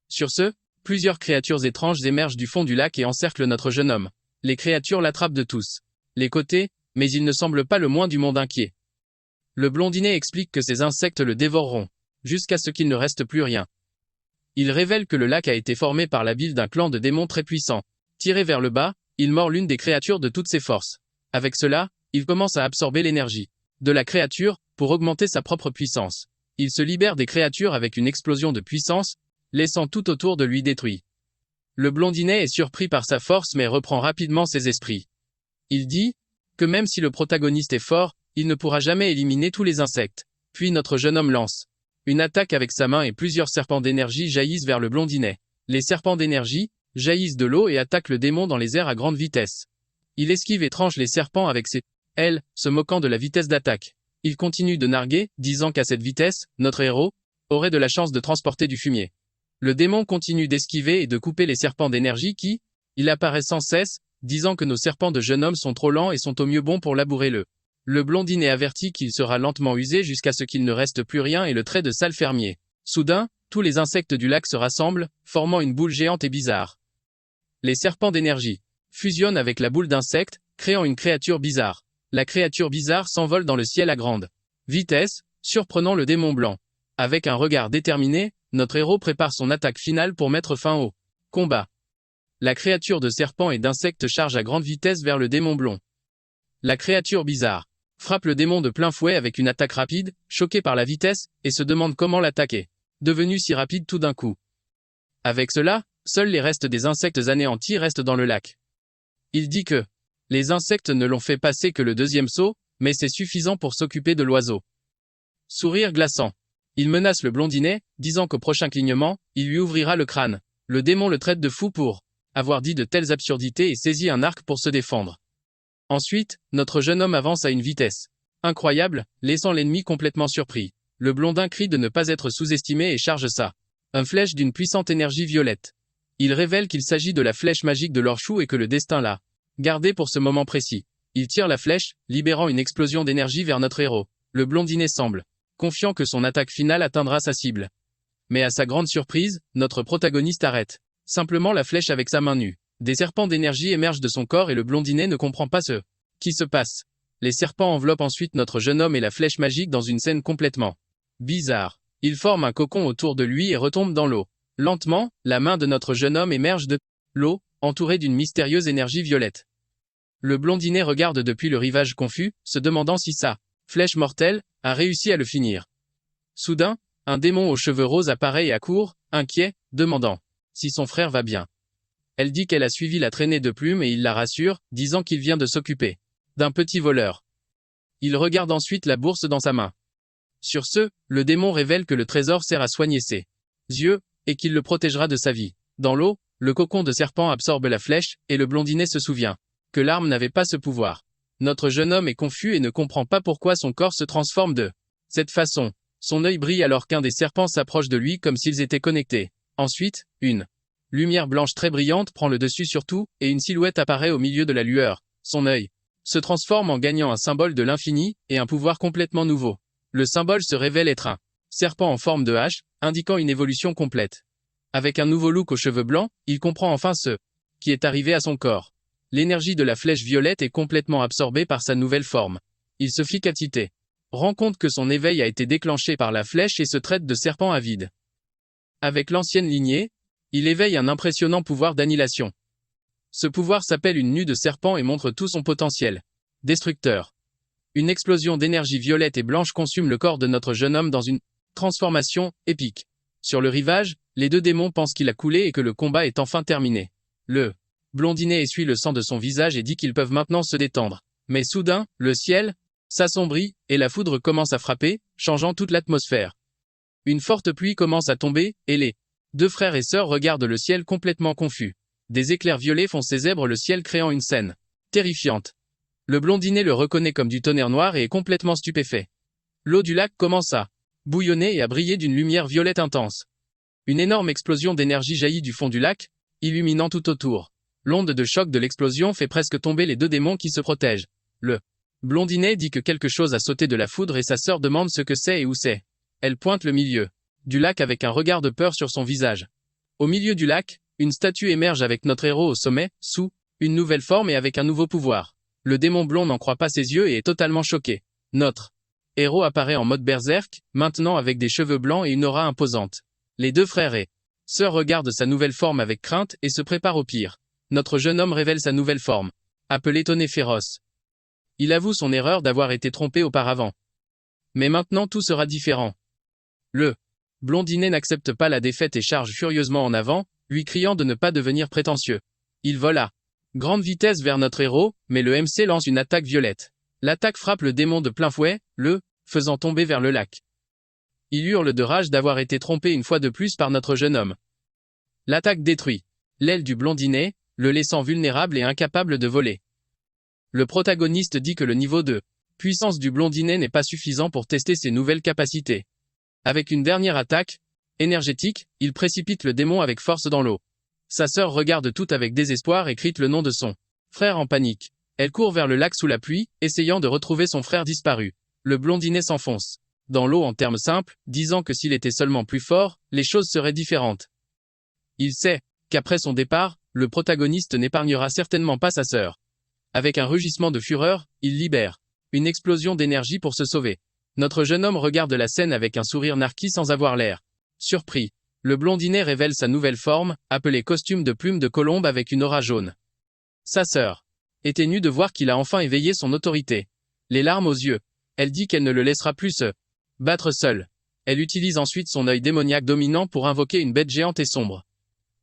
Sur ce, plusieurs créatures étranges émergent du fond du lac et encerclent notre jeune homme. Les créatures l'attrapent de tous les côtés, mais il ne semble pas le moins du monde inquiet. Le blondinet explique que ces insectes le dévoreront, jusqu'à ce qu'il ne reste plus rien. Il révèle que le lac a été formé par la bile d'un clan de démons très puissant. Tiré vers le bas, il mord l'une des créatures de toutes ses forces. Avec cela, il commence à absorber l'énergie de la créature pour augmenter sa propre puissance. Il se libère des créatures avec une explosion de puissance, laissant tout autour de lui détruit. Le blondinet est surpris par sa force mais reprend rapidement ses esprits. Il dit que même si le protagoniste est fort, il ne pourra jamais éliminer tous les insectes. Puis notre jeune homme lance une attaque avec sa main et plusieurs serpents d'énergie jaillissent vers le blondinet. Les serpents d'énergie jaillissent de l'eau et attaquent le démon dans les airs à grande vitesse. Il esquive et tranche les serpents avec ses ailes, se moquant de la vitesse d'attaque. Il continue de narguer, disant qu'à cette vitesse, notre héros aurait de la chance de transporter du fumier. Le démon continue d'esquiver et de couper les serpents d'énergie qui, il apparaît sans cesse, disant que nos serpents de jeune homme sont trop lents et sont au mieux bons pour labourer le blondinet avertit qu'il sera lentement usé jusqu'à ce qu'il ne reste plus rien et le trait de sale fermier. Soudain, tous les insectes du lac se rassemblent, formant une boule géante et bizarre. Les serpents d'énergie fusionnent avec la boule d'insectes, créant une créature bizarre. La créature bizarre s'envole dans le ciel à grande vitesse, surprenant le démon blanc. Avec un regard déterminé, notre héros prépare son attaque finale pour mettre fin au combat. La créature de serpent et d'insectes charge à grande vitesse vers le démon blond. La créature bizarre frappe le démon de plein fouet avec une attaque rapide, choqué par la vitesse, et se demande comment l'attaquer, devenu si rapide tout d'un coup. Avec cela, seuls les restes des insectes anéantis restent dans le lac. Il dit que les insectes ne l'ont fait passer que le deuxième saut, mais c'est suffisant pour s'occuper de l'oiseau. Sourire glaçant. Il menace le blondinet, disant qu'au prochain clignement, il lui ouvrira le crâne. Le démon le traite de fou pour avoir dit de telles absurdités et saisit un arc pour se défendre. Ensuite, notre jeune homme avance à une vitesse incroyable, laissant l'ennemi complètement surpris. Le blondin crie de ne pas être sous-estimé et charge une flèche d'une puissante énergie violette. Il révèle qu'il s'agit de la flèche magique de Lorchou et que le destin l'a gardée pour ce moment précis. Il tire la flèche, libérant une explosion d'énergie vers notre héros. Le blondinet semble confiant que son attaque finale atteindra sa cible. Mais à sa grande surprise, notre protagoniste arrête simplement la flèche avec sa main nue. Des serpents d'énergie émergent de son corps et le blondinet ne comprend pas ce qui se passe. Les serpents enveloppent ensuite notre jeune homme et la flèche magique dans une scène complètement bizarre. Ils forment un cocon autour de lui et retombent dans l'eau. Lentement, la main de notre jeune homme émerge de l'eau, entourée d'une mystérieuse énergie violette. Le blondinet regarde depuis le rivage confus, se demandant si sa flèche mortelle a réussi à le finir. Soudain, un démon aux cheveux roses apparaît et accourt, inquiet, demandant si son frère va bien. Elle dit qu'elle a suivi la traînée de plumes et il la rassure, disant qu'il vient de s'occuper d'un petit voleur. Il regarde ensuite la bourse dans sa main. Sur ce, le démon révèle que le trésor sert à soigner ses yeux, et qu'il le protégera de sa vie. Dans l'eau, le cocon de serpent absorbe la flèche, et le blondinet se souvient que l'arme n'avait pas ce pouvoir. Notre jeune homme est confus et ne comprend pas pourquoi son corps se transforme de cette façon. Son œil brille alors qu'un des serpents s'approche de lui comme s'ils étaient connectés. Ensuite, une lumière blanche très brillante prend le dessus sur tout, et une silhouette apparaît au milieu de la lueur. Son œil se transforme en gagnant un symbole de l'infini, et un pouvoir complètement nouveau. Le symbole se révèle être un serpent en forme de hache, indiquant une évolution complète. Avec un nouveau look aux cheveux blancs, il comprend enfin ce qui est arrivé à son corps. L'énergie de la flèche violette est complètement absorbée par sa nouvelle forme. Il se fit catiter, rend compte que son éveil a été déclenché par la flèche et se traite de serpent avide. Avec l'ancienne lignée, il éveille un impressionnant pouvoir d'annihilation. Ce pouvoir s'appelle une nue de serpent et montre tout son potentiel destructeur. Une explosion d'énergie violette et blanche consume le corps de notre jeune homme dans une transformation épique. Sur le rivage, les deux démons pensent qu'il a coulé et que le combat est enfin terminé. Le blondinet essuie le sang de son visage et dit qu'ils peuvent maintenant se détendre. Mais soudain, le ciel s'assombrit et la foudre commence à frapper, changeant toute l'atmosphère. Une forte pluie commence à tomber, et les deux frères et sœurs regardent le ciel complètement confus. Des éclairs violets font s'ézèbre le ciel créant une scène terrifiante. Le blondinet le reconnaît comme du tonnerre noir et est complètement stupéfait. L'eau du lac commence à bouillonner et à briller d'une lumière violette intense. Une énorme explosion d'énergie jaillit du fond du lac, illuminant tout autour. L'onde de choc de l'explosion fait presque tomber les deux démons qui se protègent. Le blondinet dit que quelque chose a sauté de la foudre et sa sœur demande ce que c'est et où c'est. Elle pointe le milieu du lac avec un regard de peur sur son visage. Au milieu du lac, une statue émerge avec notre héros au sommet, sous une nouvelle forme et avec un nouveau pouvoir. Le démon blond n'en croit pas ses yeux et est totalement choqué. Notre héros apparaît en mode berserk, maintenant avec des cheveux blancs et une aura imposante. Les deux frères et sœurs regardent sa nouvelle forme avec crainte et se préparent au pire. Notre jeune homme révèle sa nouvelle forme, appelée Tonnerre féroce. Il avoue son erreur d'avoir été trompé auparavant. Mais maintenant tout sera différent. Le blondinet n'accepte pas la défaite et charge furieusement en avant, lui criant de ne pas devenir prétentieux. Il vole à grande vitesse vers notre héros, mais le MC lance une attaque violette. L'attaque frappe le démon de plein fouet, le faisant tomber vers le lac. Il hurle de rage d'avoir été trompé une fois de plus par notre jeune homme. L'attaque détruit l'aile du blondinet, le laissant vulnérable et incapable de voler. Le protagoniste dit que le niveau de puissance du blondinet n'est pas suffisant pour tester ses nouvelles capacités. Avec une dernière attaque énergétique, il précipite le démon avec force dans l'eau. Sa sœur regarde tout avec désespoir et crie le nom de son frère en panique. Elle court vers le lac sous la pluie, essayant de retrouver son frère disparu. Le blondinet s'enfonce dans l'eau en termes simples, disant que s'il était seulement plus fort, les choses seraient différentes. Il sait qu'après son départ, le protagoniste n'épargnera certainement pas sa sœur. Avec un rugissement de fureur, il libère une explosion d'énergie pour se sauver. Notre jeune homme regarde la scène avec un sourire narquis sans avoir l'air surpris. Le blondinet révèle sa nouvelle forme, appelée costume de plume de colombe avec une aura jaune. Sa sœur est émue de voir qu'il a enfin éveillé son autorité. Les larmes aux yeux. Elle dit qu'elle ne le laissera plus se battre seul. Elle utilise ensuite son œil démoniaque dominant pour invoquer une bête géante et sombre.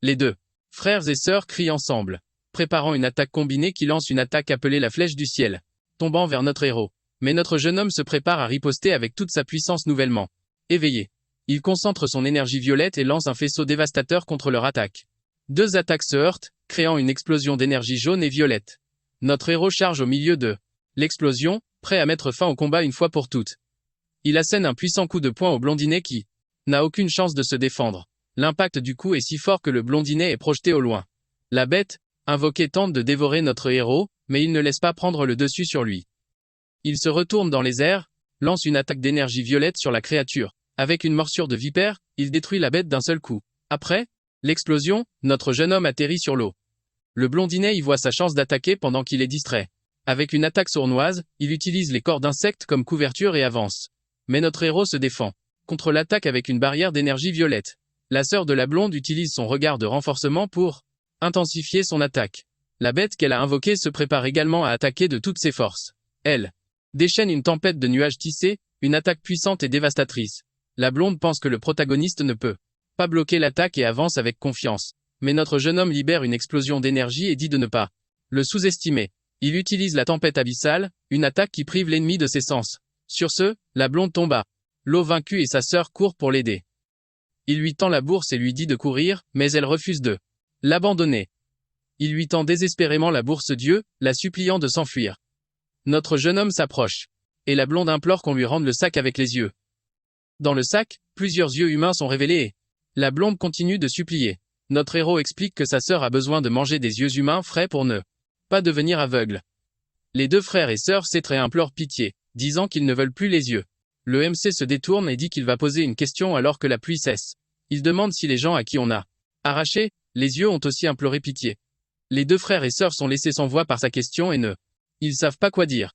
Les deux frères et sœurs crient ensemble, préparant une attaque combinée qui lance une attaque appelée la flèche du ciel, tombant vers notre héros. Mais notre jeune homme se prépare à riposter avec toute sa puissance nouvellement éveillée. Il concentre son énergie violette et lance un faisceau dévastateur contre leur attaque. Deux attaques se heurtent, créant une explosion d'énergie jaune et violette. Notre héros charge au milieu de l'explosion, prêt à mettre fin au combat une fois pour toutes. Il assène un puissant coup de poing au blondinet qui n'a aucune chance de se défendre. L'impact du coup est si fort que le blondinet est projeté au loin. La bête, invoquée, tente de dévorer notre héros, mais il ne laisse pas prendre le dessus sur lui. Il se retourne dans les airs, lance une attaque d'énergie violette sur la créature. Avec une morsure de vipère, il détruit la bête d'un seul coup. Après l'explosion, notre jeune homme atterrit sur l'eau. Le blondinet y voit sa chance d'attaquer pendant qu'il est distrait. Avec une attaque sournoise, il utilise les corps d'insectes comme couverture et avance. Mais notre héros se défend contre l'attaque avec une barrière d'énergie violette. La sœur de la blonde utilise son regard de renforcement pour intensifier son attaque. La bête qu'elle a invoquée se prépare également à attaquer de toutes ses forces. Elle déchaîne une tempête de nuages tissés, une attaque puissante et dévastatrice. La blonde pense que le protagoniste ne peut pas bloquer l'attaque et avance avec confiance. Mais notre jeune homme libère une explosion d'énergie et dit de ne pas le sous-estimer. Il utilise la tempête abyssale, une attaque qui prive l'ennemi de ses sens. Sur ce, la blonde tombe à l'eau vaincue et sa sœur court pour l'aider. Il lui tend la bourse et lui dit de courir, mais elle refuse de l'abandonner. Il lui tend désespérément la bourse Dieu, la suppliant de s'enfuir. Notre jeune homme s'approche. Et la blonde implore qu'on lui rende le sac avec les yeux. Dans le sac, plusieurs yeux humains sont révélés et la blonde continue de supplier. Notre héros explique que sa sœur a besoin de manger des yeux humains frais pour ne pas devenir aveugle. Les deux frères et sœurs s'étreint et implorent pitié, disant qu'ils ne veulent plus les yeux. Le MC se détourne et dit qu'il va poser une question alors que la pluie cesse. Il demande si les gens à qui on a arraché les yeux ont aussi imploré pitié. Les deux frères et sœurs sont laissés sans voix par sa question et ils savent pas quoi dire.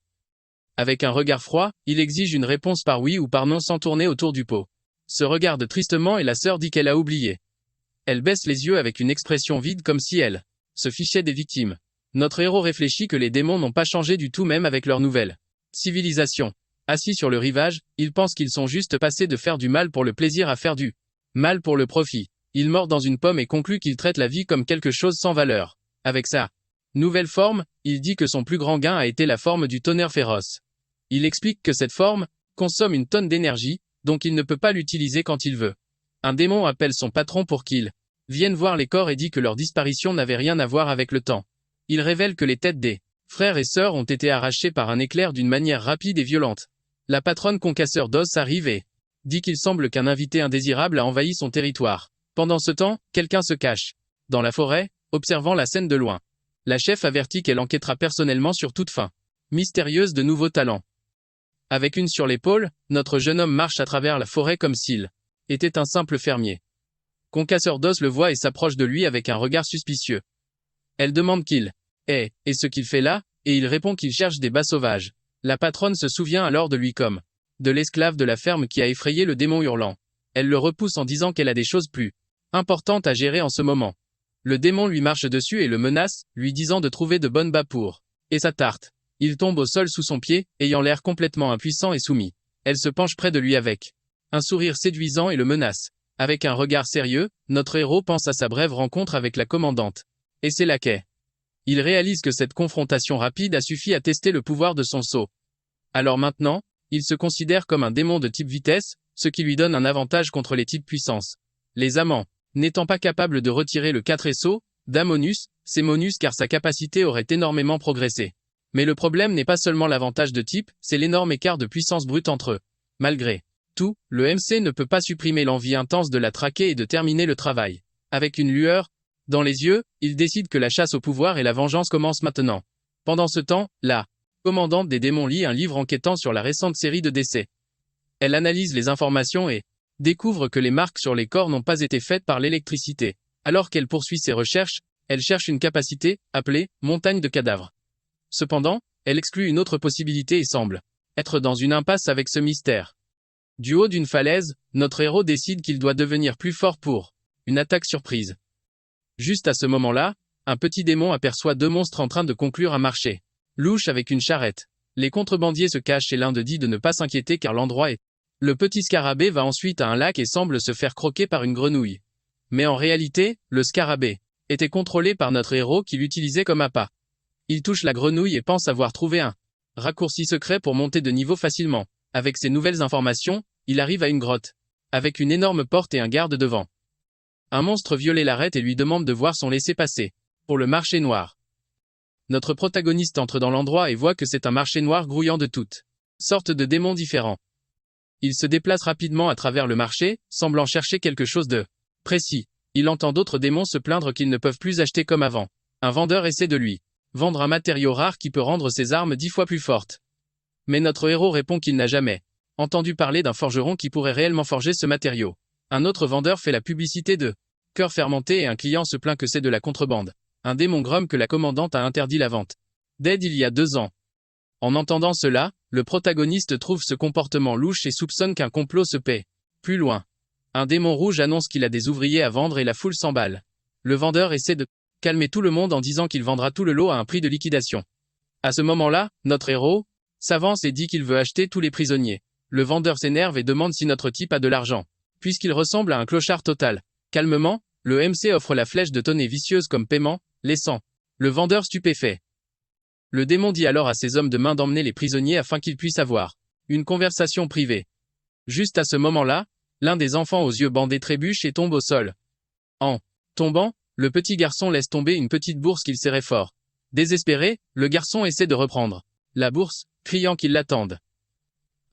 Avec un regard froid, il exige une réponse par oui ou par non sans tourner autour du pot. Se regarde tristement et la sœur dit qu'elle a oublié. Elle baisse les yeux avec une expression vide comme si elle se fichait des victimes. Notre héros réfléchit que les démons n'ont pas changé du tout même avec leur nouvelle civilisation. Assis sur le rivage, il pense qu'ils sont juste passés de faire du mal pour le plaisir à faire du mal pour le profit. Il mord dans une pomme et conclut qu'il traite la vie comme quelque chose sans valeur. Avec sa nouvelle forme, il dit que son plus grand gain a été la forme du tonnerre féroce. Il explique que cette forme consomme une tonne d'énergie, donc il ne peut pas l'utiliser quand il veut. Un démon appelle son patron pour qu'il vienne voir les corps et dit que leur disparition n'avait rien à voir avec le temps. Il révèle que les têtes des frères et sœurs ont été arrachées par un éclair d'une manière rapide et violente. La patronne concasseur d'os arrive et dit qu'il semble qu'un invité indésirable a envahi son territoire. Pendant ce temps, quelqu'un se cache dans la forêt, observant la scène de loin. La chef avertit qu'elle enquêtera personnellement sur toute fin mystérieuse de nouveaux talents. Avec une sur l'épaule, notre jeune homme marche à travers la forêt comme s'il était un simple fermier. Concasseur d'os le voit et s'approche de lui avec un regard suspicieux. Elle demande qui il est, et ce qu'il fait là, et il répond qu'il cherche des bats sauvages. La patronne se souvient alors de lui comme de l'esclave de la ferme qui a effrayé le démon hurlant. Elle le repousse en disant qu'elle a des choses plus importantes à gérer en ce moment. Le démon lui marche dessus et le menace, lui disant de trouver de bonnes bats pour et sa tarte. Il tombe au sol sous son pied, ayant l'air complètement impuissant et soumis. Elle se penche près de lui avec un sourire séduisant et le menace. Avec un regard sérieux, notre héros pense à sa brève rencontre avec la commandante. Et c'est laquais. Il réalise que cette confrontation rapide a suffi à tester le pouvoir de son sceau. Alors maintenant, il se considère comme un démon de type vitesse, ce qui lui donne un avantage contre les types puissance. Les amants, n'étant pas capables de retirer le 4 SO d'Amonus, c'est Monus car sa capacité aurait énormément progressé. Mais le problème n'est pas seulement l'avantage de type, c'est l'énorme écart de puissance brute entre eux. Malgré tout, le MC ne peut pas supprimer l'envie intense de la traquer et de terminer le travail. Avec une lueur dans les yeux, il décide que la chasse au pouvoir et la vengeance commencent maintenant. Pendant ce temps, la commandante des démons lit un livre enquêtant sur la récente série de décès. Elle analyse les informations et découvre que les marques sur les corps n'ont pas été faites par l'électricité. Alors qu'elle poursuit ses recherches, elle cherche une capacité, appelée « montagne de cadavres ». Cependant, elle exclut une autre possibilité et semble être dans une impasse avec ce mystère. Du haut d'une falaise, notre héros décide qu'il doit devenir plus fort pour une attaque surprise. Juste à ce moment-là, un petit démon aperçoit deux monstres en train de conclure un marché louche avec une charrette. Les contrebandiers se cachent et l'un d'eux dit de ne pas s'inquiéter car l'endroit est. Le petit scarabée va ensuite à un lac et semble se faire croquer par une grenouille. Mais en réalité, le scarabée était contrôlé par notre héros qui l'utilisait comme appât. Il touche la grenouille et pense avoir trouvé un raccourci secret pour monter de niveau facilement. Avec ces nouvelles informations, il arrive à une grotte, avec une énorme porte et un garde devant. Un monstre violet l'arrête et lui demande de voir son laissez-passer pour le marché noir. Notre protagoniste entre dans l'endroit et voit que c'est un marché noir grouillant de toutes sortes de démons différents. Il se déplace rapidement à travers le marché, semblant chercher quelque chose de précis. Il entend d'autres démons se plaindre qu'ils ne peuvent plus acheter comme avant. Un vendeur essaie de lui vendre un matériau rare qui peut rendre ses armes 10 fois plus fortes. Mais notre héros répond qu'il n'a jamais entendu parler d'un forgeron qui pourrait réellement forger ce matériau. Un autre vendeur fait la publicité de cœur fermenté et un client se plaint que c'est de la contrebande. Un démon gromme que la commandante a interdit la vente d'aide il y a 2 ans. En entendant cela, le protagoniste trouve ce comportement louche et soupçonne qu'un complot se paie. Plus loin, un démon rouge annonce qu'il a des ouvriers à vendre et la foule s'emballe. Le vendeur essaie de calmer tout le monde en disant qu'il vendra tout le lot à un prix de liquidation. À ce moment-là, notre héros s'avance et dit qu'il veut acheter tous les prisonniers. Le vendeur s'énerve et demande si notre type a de l'argent, puisqu'il ressemble à un clochard total. Calmement, le MC offre la flèche de tonnet vicieuse comme paiement, laissant le vendeur stupéfait. Le démon dit alors à ses hommes de main d'emmener les prisonniers afin qu'ils puissent avoir une conversation privée. Juste à ce moment-là, l'un des enfants aux yeux bandés trébuche et tombe au sol. En tombant, le petit garçon laisse tomber une petite bourse qu'il serrait fort. Désespéré, le garçon essaie de reprendre la bourse, criant qu'ils l'attendent.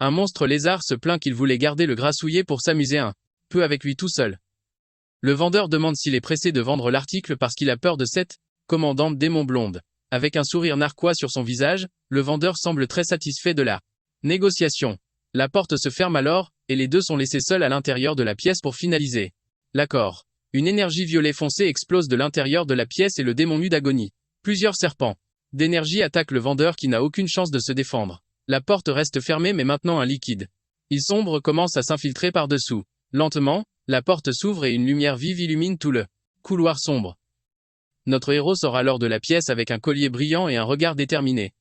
Un monstre lézard se plaint qu'il voulait garder le grassouillet pour s'amuser un peu avec lui tout seul. Le vendeur demande s'il est pressé de vendre l'article parce qu'il a peur de cette commandante démon blonde. Avec un sourire narquois sur son visage, le vendeur semble très satisfait de la négociation. La porte se ferme alors, et les deux sont laissés seuls à l'intérieur de la pièce pour finaliser l'accord. Une énergie violet foncé explose de l'intérieur de la pièce et le démon nu d'agonie. Plusieurs serpents d'énergie attaquent le vendeur qui n'a aucune chance de se défendre. La porte reste fermée mais maintenant un liquide sombre commence à s'infiltrer par-dessous. Lentement, la porte s'ouvre et une lumière vive illumine tout le couloir sombre. Notre héros sort alors de la pièce avec un collier brillant et un regard déterminé.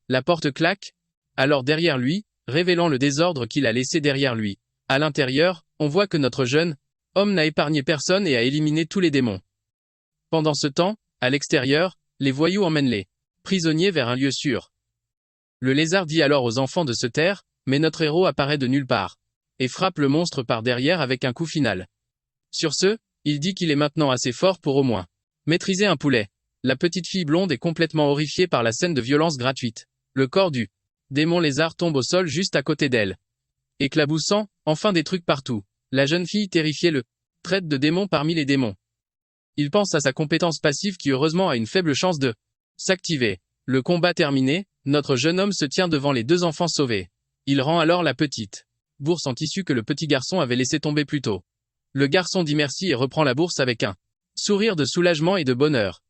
La porte claque, alors derrière lui, révélant le désordre qu'il a laissé derrière lui. À l'intérieur, on voit que notre jeune homme n'a épargné personne et a éliminé tous les démons. Pendant ce temps, à l'extérieur, les voyous emmènent les prisonniers vers un lieu sûr. Le lézard dit alors aux enfants de se taire, mais notre héros apparaît de nulle part et frappe le monstre par derrière avec un coup final. Sur ce, il dit qu'il est maintenant assez fort pour au moins maîtriser un poulet. La petite fille blonde est complètement horrifiée par la scène de violence gratuite. Le corps du démon lézard tombe au sol juste à côté d'elle, éclaboussant, enfin des trucs partout. La jeune fille terrifiée le traite de démon parmi les démons. Il pense à sa compétence passive qui heureusement a une faible chance de s'activer. Le combat terminé, notre jeune homme se tient devant les deux enfants sauvés. Il rend alors la petite bourse en tissu que le petit garçon avait laissé tomber plus tôt. Le garçon dit merci et reprend la bourse avec un sourire de soulagement et de bonheur.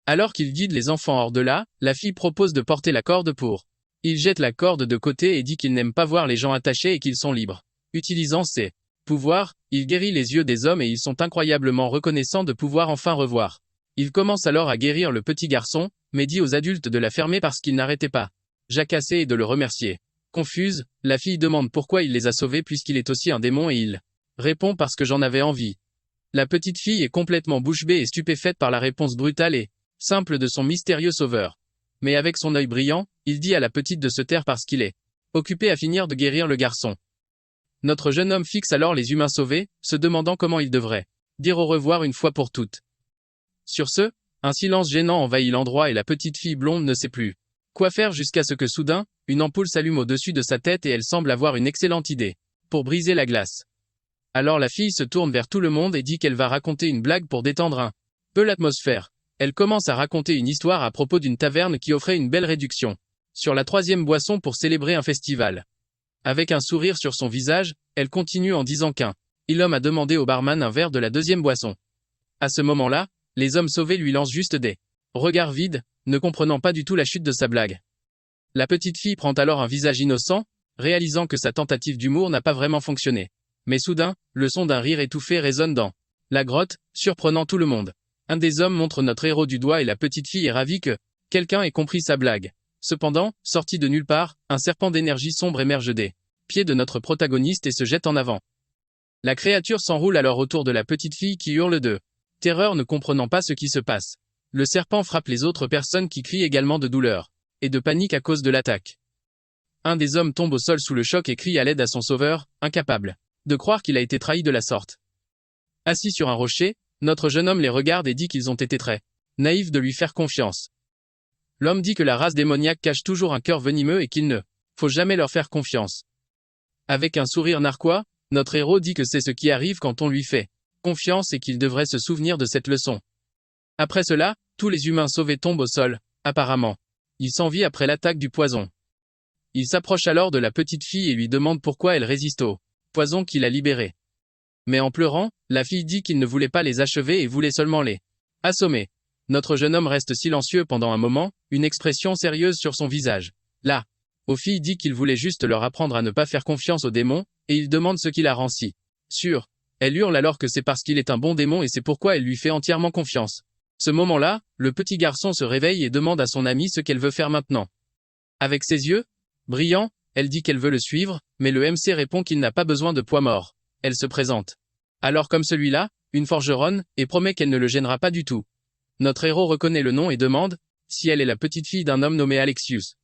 Alors qu'il guide les enfants hors de là, la fille propose de porter la corde pour. Il jette la corde de côté et dit qu'il n'aime pas voir les gens attachés et qu'ils sont libres. Utilisant ses pouvoirs, il guérit les yeux des hommes et ils sont incroyablement reconnaissants de pouvoir enfin revoir. Il commence alors à guérir le petit garçon, mais dit aux adultes de la fermer parce qu'ils n'arrêtaient pas jacasser et de le remercier. Confuse, la fille demande pourquoi il les a sauvés puisqu'il est aussi un démon et il répond parce que j'en avais envie. La petite fille est complètement bouche bée et stupéfaite par la réponse brutale et simple de son mystérieux sauveur. Mais avec son œil brillant, il dit à la petite de se taire parce qu'il est occupé à finir de guérir le garçon. Notre jeune homme fixe alors les humains sauvés, se demandant comment il devrait dire au revoir une fois pour toutes. Sur ce, un silence gênant envahit l'endroit et la petite fille blonde ne sait plus quoi faire jusqu'à ce que soudain, une ampoule s'allume au-dessus de sa tête et elle semble avoir une excellente idée pour briser la glace. Alors la fille se tourne vers tout le monde et dit qu'elle va raconter une blague pour détendre un peu l'atmosphère. Elle commence à raconter une histoire à propos d'une taverne qui offrait une belle réduction sur la 3e boisson pour célébrer un festival. Avec un sourire sur son visage, elle continue en disant qu'un homme a demandé au barman un verre de la 2e boisson. À ce moment-là, les hommes sauvés lui lancent juste des regards vides, ne comprenant pas du tout la chute de sa blague. La petite fille prend alors un visage innocent, réalisant que sa tentative d'humour n'a pas vraiment fonctionné. Mais soudain, le son d'un rire étouffé résonne dans la grotte, surprenant tout le monde. Un des hommes montre notre héros du doigt et la petite fille est ravie que quelqu'un ait compris sa blague. Cependant, sorti de nulle part, un serpent d'énergie sombre émerge des pieds de notre protagoniste et se jette en avant. La créature s'enroule alors autour de la petite fille qui hurle de terreur ne comprenant pas ce qui se passe. Le serpent frappe les autres personnes qui crient également de douleur et de panique à cause de l'attaque. Un des hommes tombe au sol sous le choc et crie à l'aide à son sauveur, incapable de croire qu'il a été trahi de la sorte. Assis sur un rocher, notre jeune homme les regarde et dit qu'ils ont été très naïfs de lui faire confiance. L'homme dit que la race démoniaque cache toujours un cœur venimeux et qu'il ne faut jamais leur faire confiance. Avec un sourire narquois, notre héros dit que c'est ce qui arrive quand on lui fait confiance et qu'il devrait se souvenir de cette leçon. Après cela, tous les humains sauvés tombent au sol, apparemment. Il s'envie après l'attaque du poison. Il s'approche alors de la petite fille et lui demande pourquoi elle résiste au poison qu'il a libéré. Mais en pleurant, la fille dit qu'il ne voulait pas les achever et voulait seulement les assommer. Notre jeune homme reste silencieux pendant un moment, une expression sérieuse sur son visage. Là, aux filles dit qu'il voulait juste leur apprendre à ne pas faire confiance aux démons, et il demande ce qui la rend si sûre. Elle hurle alors que c'est parce qu'il est un bon démon et c'est pourquoi elle lui fait entièrement confiance. Ce moment-là, le petit garçon se réveille et demande à son amie ce qu'elle veut faire maintenant. Avec ses yeux brillants, elle dit qu'elle veut le suivre, mais le MC répond qu'il n'a pas besoin de poids mort. Elle se présente. Alors comme celui-là, une forgeronne, et promet qu'elle ne le gênera pas du tout. Notre héros reconnaît le nom et demande si elle est la petite fille d'un homme nommé Alexius.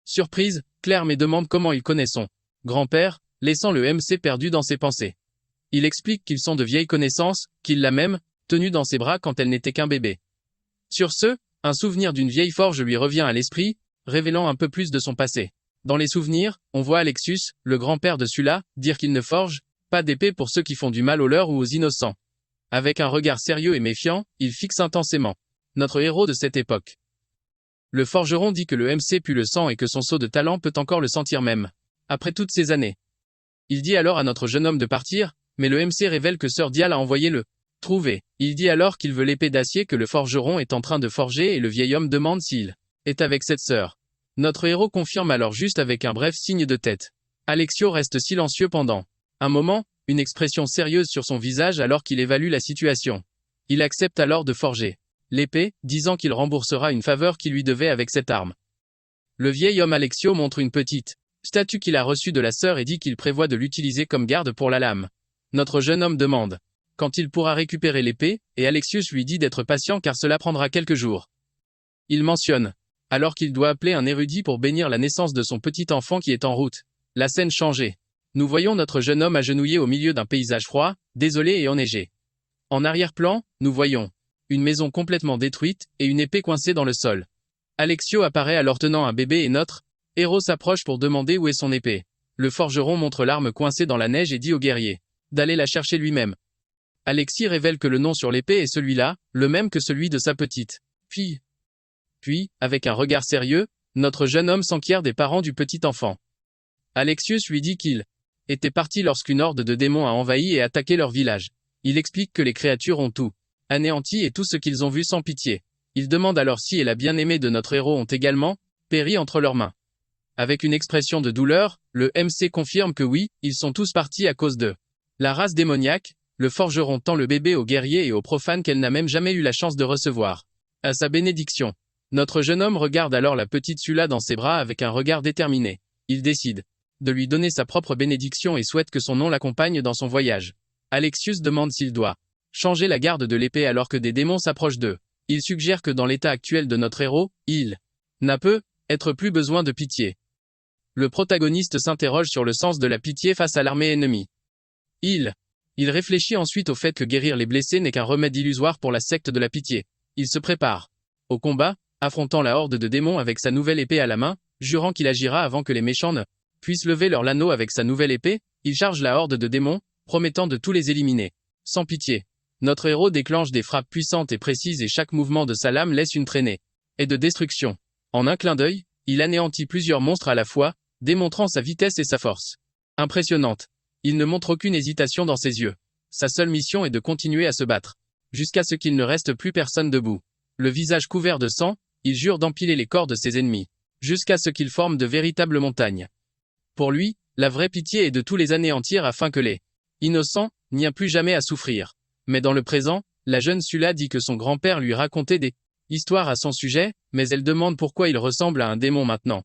Surprise, Claire me demande comment il connaît son grand-père, laissant le MC perdu dans ses pensées. Il explique qu'ils sont de vieilles connaissances, qu'il l'a même tenue dans ses bras quand elle n'était qu'un bébé. Sur ce, un souvenir d'une vieille forge lui revient à l'esprit, révélant un peu plus de son passé. Dans les souvenirs, on voit Alexius, le grand-père de Sula, dire qu'il ne forge pas d'épée pour ceux qui font du mal aux leurs ou aux innocents. Avec un regard sérieux et méfiant, il fixe intensément notre héros de cette époque. Le forgeron dit que le MC pue le sang et que son sceau de talent peut encore le sentir même après toutes ces années. Il dit alors à notre jeune homme de partir, mais le MC révèle que Sœur Dial a envoyé le trouver. Il dit alors qu'il veut l'épée d'acier que le forgeron est en train de forger et le vieil homme demande s'il est avec cette sœur. Notre héros confirme alors juste avec un bref signe de tête. Alexio reste silencieux pendant un moment, une expression sérieuse sur son visage alors qu'il évalue la situation. Il accepte alors de forger l'épée, disant qu'il remboursera une faveur qu'il lui devait avec cette arme. Le vieil homme Alexio montre une petite statue qu'il a reçue de la sœur et dit qu'il prévoit de l'utiliser comme garde pour la lame. Notre jeune homme demande quand il pourra récupérer l'épée, et Alexius lui dit d'être patient car cela prendra quelques jours. Il mentionne alors qu'il doit appeler un érudit pour bénir la naissance de son petit enfant qui est en route. La scène changeait. Nous voyons notre jeune homme agenouillé au milieu d'un paysage froid, désolé et enneigé. En arrière-plan, nous voyons une maison complètement détruite et une épée coincée dans le sol. Alexio apparaît alors tenant un bébé et notre héros s'approche pour demander où est son épée. Le forgeron montre l'arme coincée dans la neige et dit au guerrier d'aller la chercher lui-même. Alexis révèle que le nom sur l'épée est celui-là, le même que celui de sa petite fille. Puis, avec un regard sérieux, notre jeune homme s'enquiert des parents du petit enfant. Alexius lui dit qu'il était parti lorsqu'une horde de démons a envahi et attaqué leur village. Il explique que les créatures ont tout anéanti et tout ce qu'ils ont vu sans pitié. Il demande alors si et la bien-aimée de notre héros ont également péri entre leurs mains. Avec une expression de douleur, le MC confirme que oui, ils sont tous partis à cause de la race démoniaque. Le forgeron tend le bébé aux guerriers et aux profanes qu'elle n'a même jamais eu la chance de recevoir. À sa bénédiction. Notre jeune homme regarde alors la petite Sula dans ses bras avec un regard déterminé. Il décide de lui donner sa propre bénédiction et souhaite que son nom l'accompagne dans son voyage. Alexius demande s'il doit changer la garde de l'épée alors que des démons s'approchent d'eux. Il suggère que dans l'état actuel de notre héros, il n'a peut-être plus besoin de pitié. Le protagoniste s'interroge sur le sens de la pitié face à l'armée ennemie. Il réfléchit ensuite au fait que guérir les blessés n'est qu'un remède illusoire pour la secte de la pitié. Il se prépare au combat, affrontant la horde de démons avec sa nouvelle épée à la main, jurant qu'il agira avant que les méchants ne puissent lever leur l'anneau avec sa nouvelle épée. Il charge la horde de démons, promettant de tous les éliminer. Sans pitié. Notre héros déclenche des frappes puissantes et précises et chaque mouvement de sa lame laisse une traînée et de destruction. En un clin d'œil, il anéantit plusieurs monstres à la fois, démontrant sa vitesse et sa force. Impressionnante. Il ne montre aucune hésitation dans ses yeux. Sa seule mission est de continuer à se battre, jusqu'à ce qu'il ne reste plus personne debout. Le visage couvert de sang, il jure d'empiler les corps de ses ennemis, jusqu'à ce qu'ils forment de véritables montagnes. Pour lui, la vraie pitié est de tous les anéantir afin que les innocents n'y aient plus jamais à souffrir. Mais dans le présent, la jeune Sula dit que son grand-père lui racontait des histoires à son sujet, mais elle demande pourquoi il ressemble à un démon maintenant.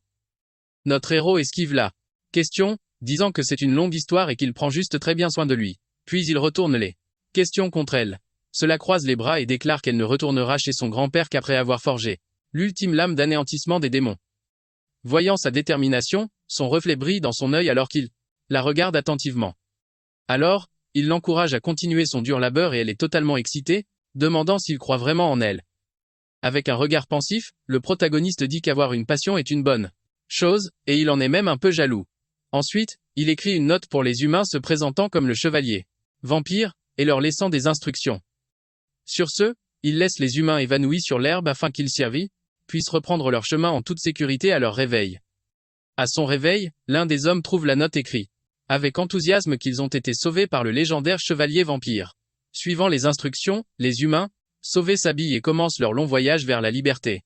Notre héros esquive la question, disant que c'est une longue histoire et qu'il prend juste très bien soin de lui. Puis il retourne les questions contre elle. Cela croise les bras et déclare qu'elle ne retournera chez son grand-père qu'après avoir forgé l'ultime lame d'anéantissement des démons. Voyant sa détermination, son reflet brille dans son œil alors qu'il la regarde attentivement. Alors, il l'encourage à continuer son dur labeur et elle est totalement excitée, demandant s'il croit vraiment en elle. Avec un regard pensif, le protagoniste dit qu'avoir une passion est une bonne chose, et il en est même un peu jaloux. Ensuite, il écrit une note pour les humains se présentant comme le chevalier vampire, et leur laissant des instructions. Sur ce, il laisse les humains évanouis sur l'herbe afin qu'ils servis, puissent reprendre leur chemin en toute sécurité à leur réveil. À son réveil, l'un des hommes trouve la note écrite avec enthousiasme qu'ils ont été sauvés par le légendaire chevalier vampire. Suivant les instructions, les humains, sauvés s'habillent et commencent leur long voyage vers la liberté.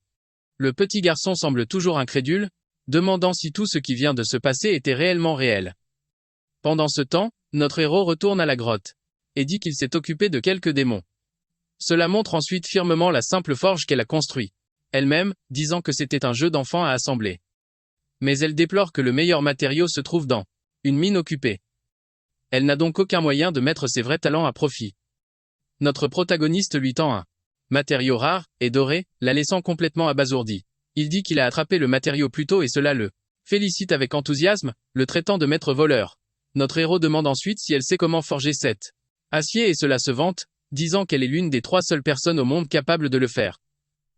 Le petit garçon semble toujours incrédule, demandant si tout ce qui vient de se passer était réellement réel. Pendant ce temps, notre héros retourne à la grotte et dit qu'il s'est occupé de quelques démons. Cela montre ensuite firmement la simple forge qu'elle a construite, elle-même, disant que c'était un jeu d'enfant à assembler. Mais elle déplore que le meilleur matériau se trouve dans une mine occupée. Elle n'a donc aucun moyen de mettre ses vrais talents à profit. Notre protagoniste lui tend un matériau rare et doré, la laissant complètement abasourdie. Il dit qu'il a attrapé le matériau plus tôt et cela le félicite avec enthousiasme, le traitant de maître voleur. Notre héros demande ensuite si elle sait comment forger cet acier et cela se vante, disant qu'elle est l'une des 3 seules personnes au monde capables de le faire.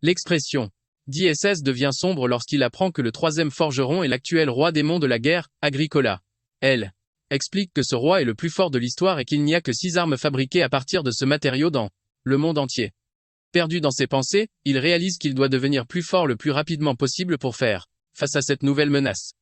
L'expression d'ISS devient sombre lorsqu'il apprend que le 3e forgeron est l'actuel roi démon de la guerre, Agricola. Elle explique que ce roi est le plus fort de l'histoire et qu'il n'y a que 6 armes fabriquées à partir de ce matériau dans le monde entier. Perdu dans ses pensées, il réalise qu'il doit devenir plus fort le plus rapidement possible pour faire face à cette nouvelle menace.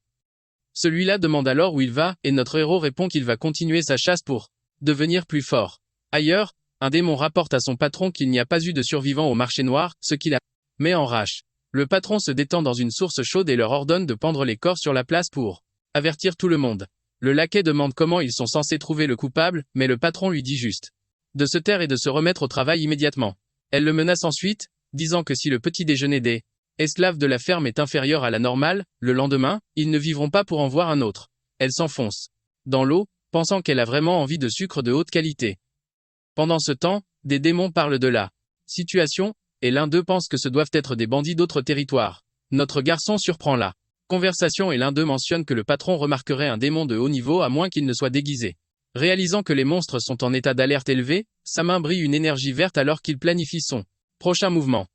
Celui-là demande alors où il va, et notre héros répond qu'il va continuer sa chasse pour devenir plus fort. Ailleurs, un démon rapporte à son patron qu'il n'y a pas eu de survivants au marché noir, ce qui la met en rage. Le patron se détend dans une source chaude et leur ordonne de pendre les corps sur la place pour avertir tout le monde. Le laquais demande comment ils sont censés trouver le coupable, mais le patron lui dit juste de se taire et de se remettre au travail immédiatement. Elle le menace ensuite, disant que si le petit déjeuner des esclaves de la ferme est inférieur à la normale, le lendemain, ils ne vivront pas pour en voir un autre. Elle s'enfonce dans l'eau, pensant qu'elle a vraiment envie de sucre de haute qualité. Pendant ce temps, des démons parlent de la situation, et l'un d'eux pense que ce doivent être des bandits d'autres territoires. Notre garçon surprend la conversation et l'un d'eux mentionne que le patron remarquerait un démon de haut niveau à moins qu'il ne soit déguisé. Réalisant que les monstres sont en état d'alerte élevé, sa main brille une énergie verte alors qu'il planifie son prochain mouvement.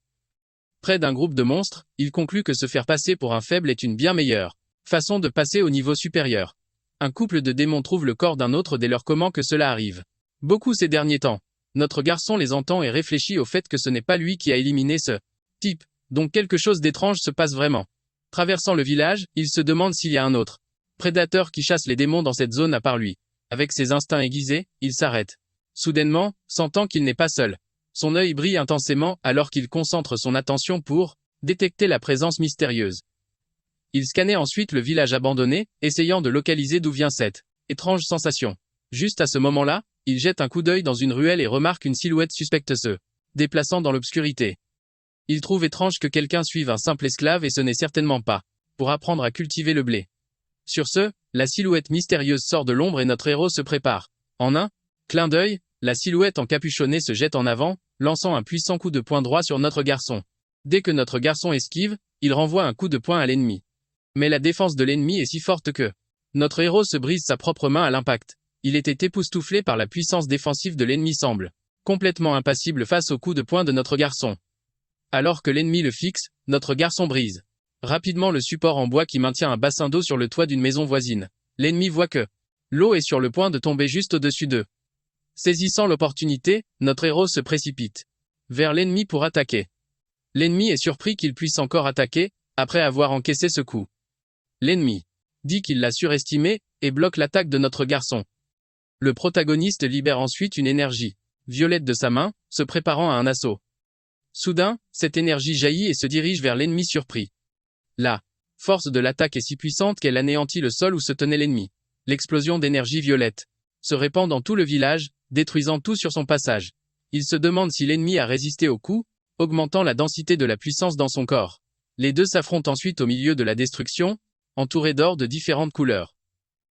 Près d'un groupe de monstres, il conclut que se faire passer pour un faible est une bien meilleure façon de passer au niveau supérieur. Un couple de démons trouve le corps d'un autre dès lors comment que cela arrive. Beaucoup ces derniers temps. Notre garçon les entend et réfléchit au fait que ce n'est pas lui qui a éliminé ce type, donc quelque chose d'étrange se passe vraiment. Traversant le village, il se demande s'il y a un autre prédateur qui chasse les démons dans cette zone à part lui. Avec ses instincts aiguisés, il s'arrête. Soudainement, sentant qu'il n'est pas seul. Son œil brille intensément alors qu'il concentre son attention pour détecter la présence mystérieuse. Il scannait ensuite le village abandonné, essayant de localiser d'où vient cette étrange sensation. Juste à ce moment-là, il jette un coup d'œil dans une ruelle et remarque une silhouette suspecte se déplaçant dans l'obscurité. Il trouve étrange que quelqu'un suive un simple esclave et ce n'est certainement pas pour apprendre à cultiver le blé. Sur ce, la silhouette mystérieuse sort de l'ombre et notre héros se prépare. En un clin d'œil, la silhouette encapuchonnée se jette en avant, lançant un puissant coup de poing droit sur notre garçon. Dès que notre garçon esquive, il renvoie un coup de poing à l'ennemi. Mais la défense de l'ennemi est si forte que notre héros se brise sa propre main à l'impact. Il était époustouflé par la puissance défensive de l'ennemi semble complètement impassible face au coup de poing de notre garçon. Alors que l'ennemi le fixe, notre garçon brise rapidement le support en bois qui maintient un bassin d'eau sur le toit d'une maison voisine. L'ennemi voit que l'eau est sur le point de tomber juste au-dessus d'eux. Saisissant l'opportunité, notre héros se précipite vers l'ennemi pour attaquer. L'ennemi est surpris qu'il puisse encore attaquer, après avoir encaissé ce coup. L'ennemi dit qu'il l'a surestimé, et bloque l'attaque de notre garçon. Le protagoniste libère ensuite une énergie violette de sa main, se préparant à un assaut. Soudain, cette énergie jaillit et se dirige vers l'ennemi surpris. La force de l'attaque est si puissante qu'elle anéantit le sol où se tenait l'ennemi. L'explosion d'énergie violette se répand dans tout le village, détruisant tout sur son passage. Il se demande si l'ennemi a résisté au coup, augmentant la densité de la puissance dans son corps. Les deux s'affrontent ensuite au milieu de la destruction, entourés d'or de différentes couleurs.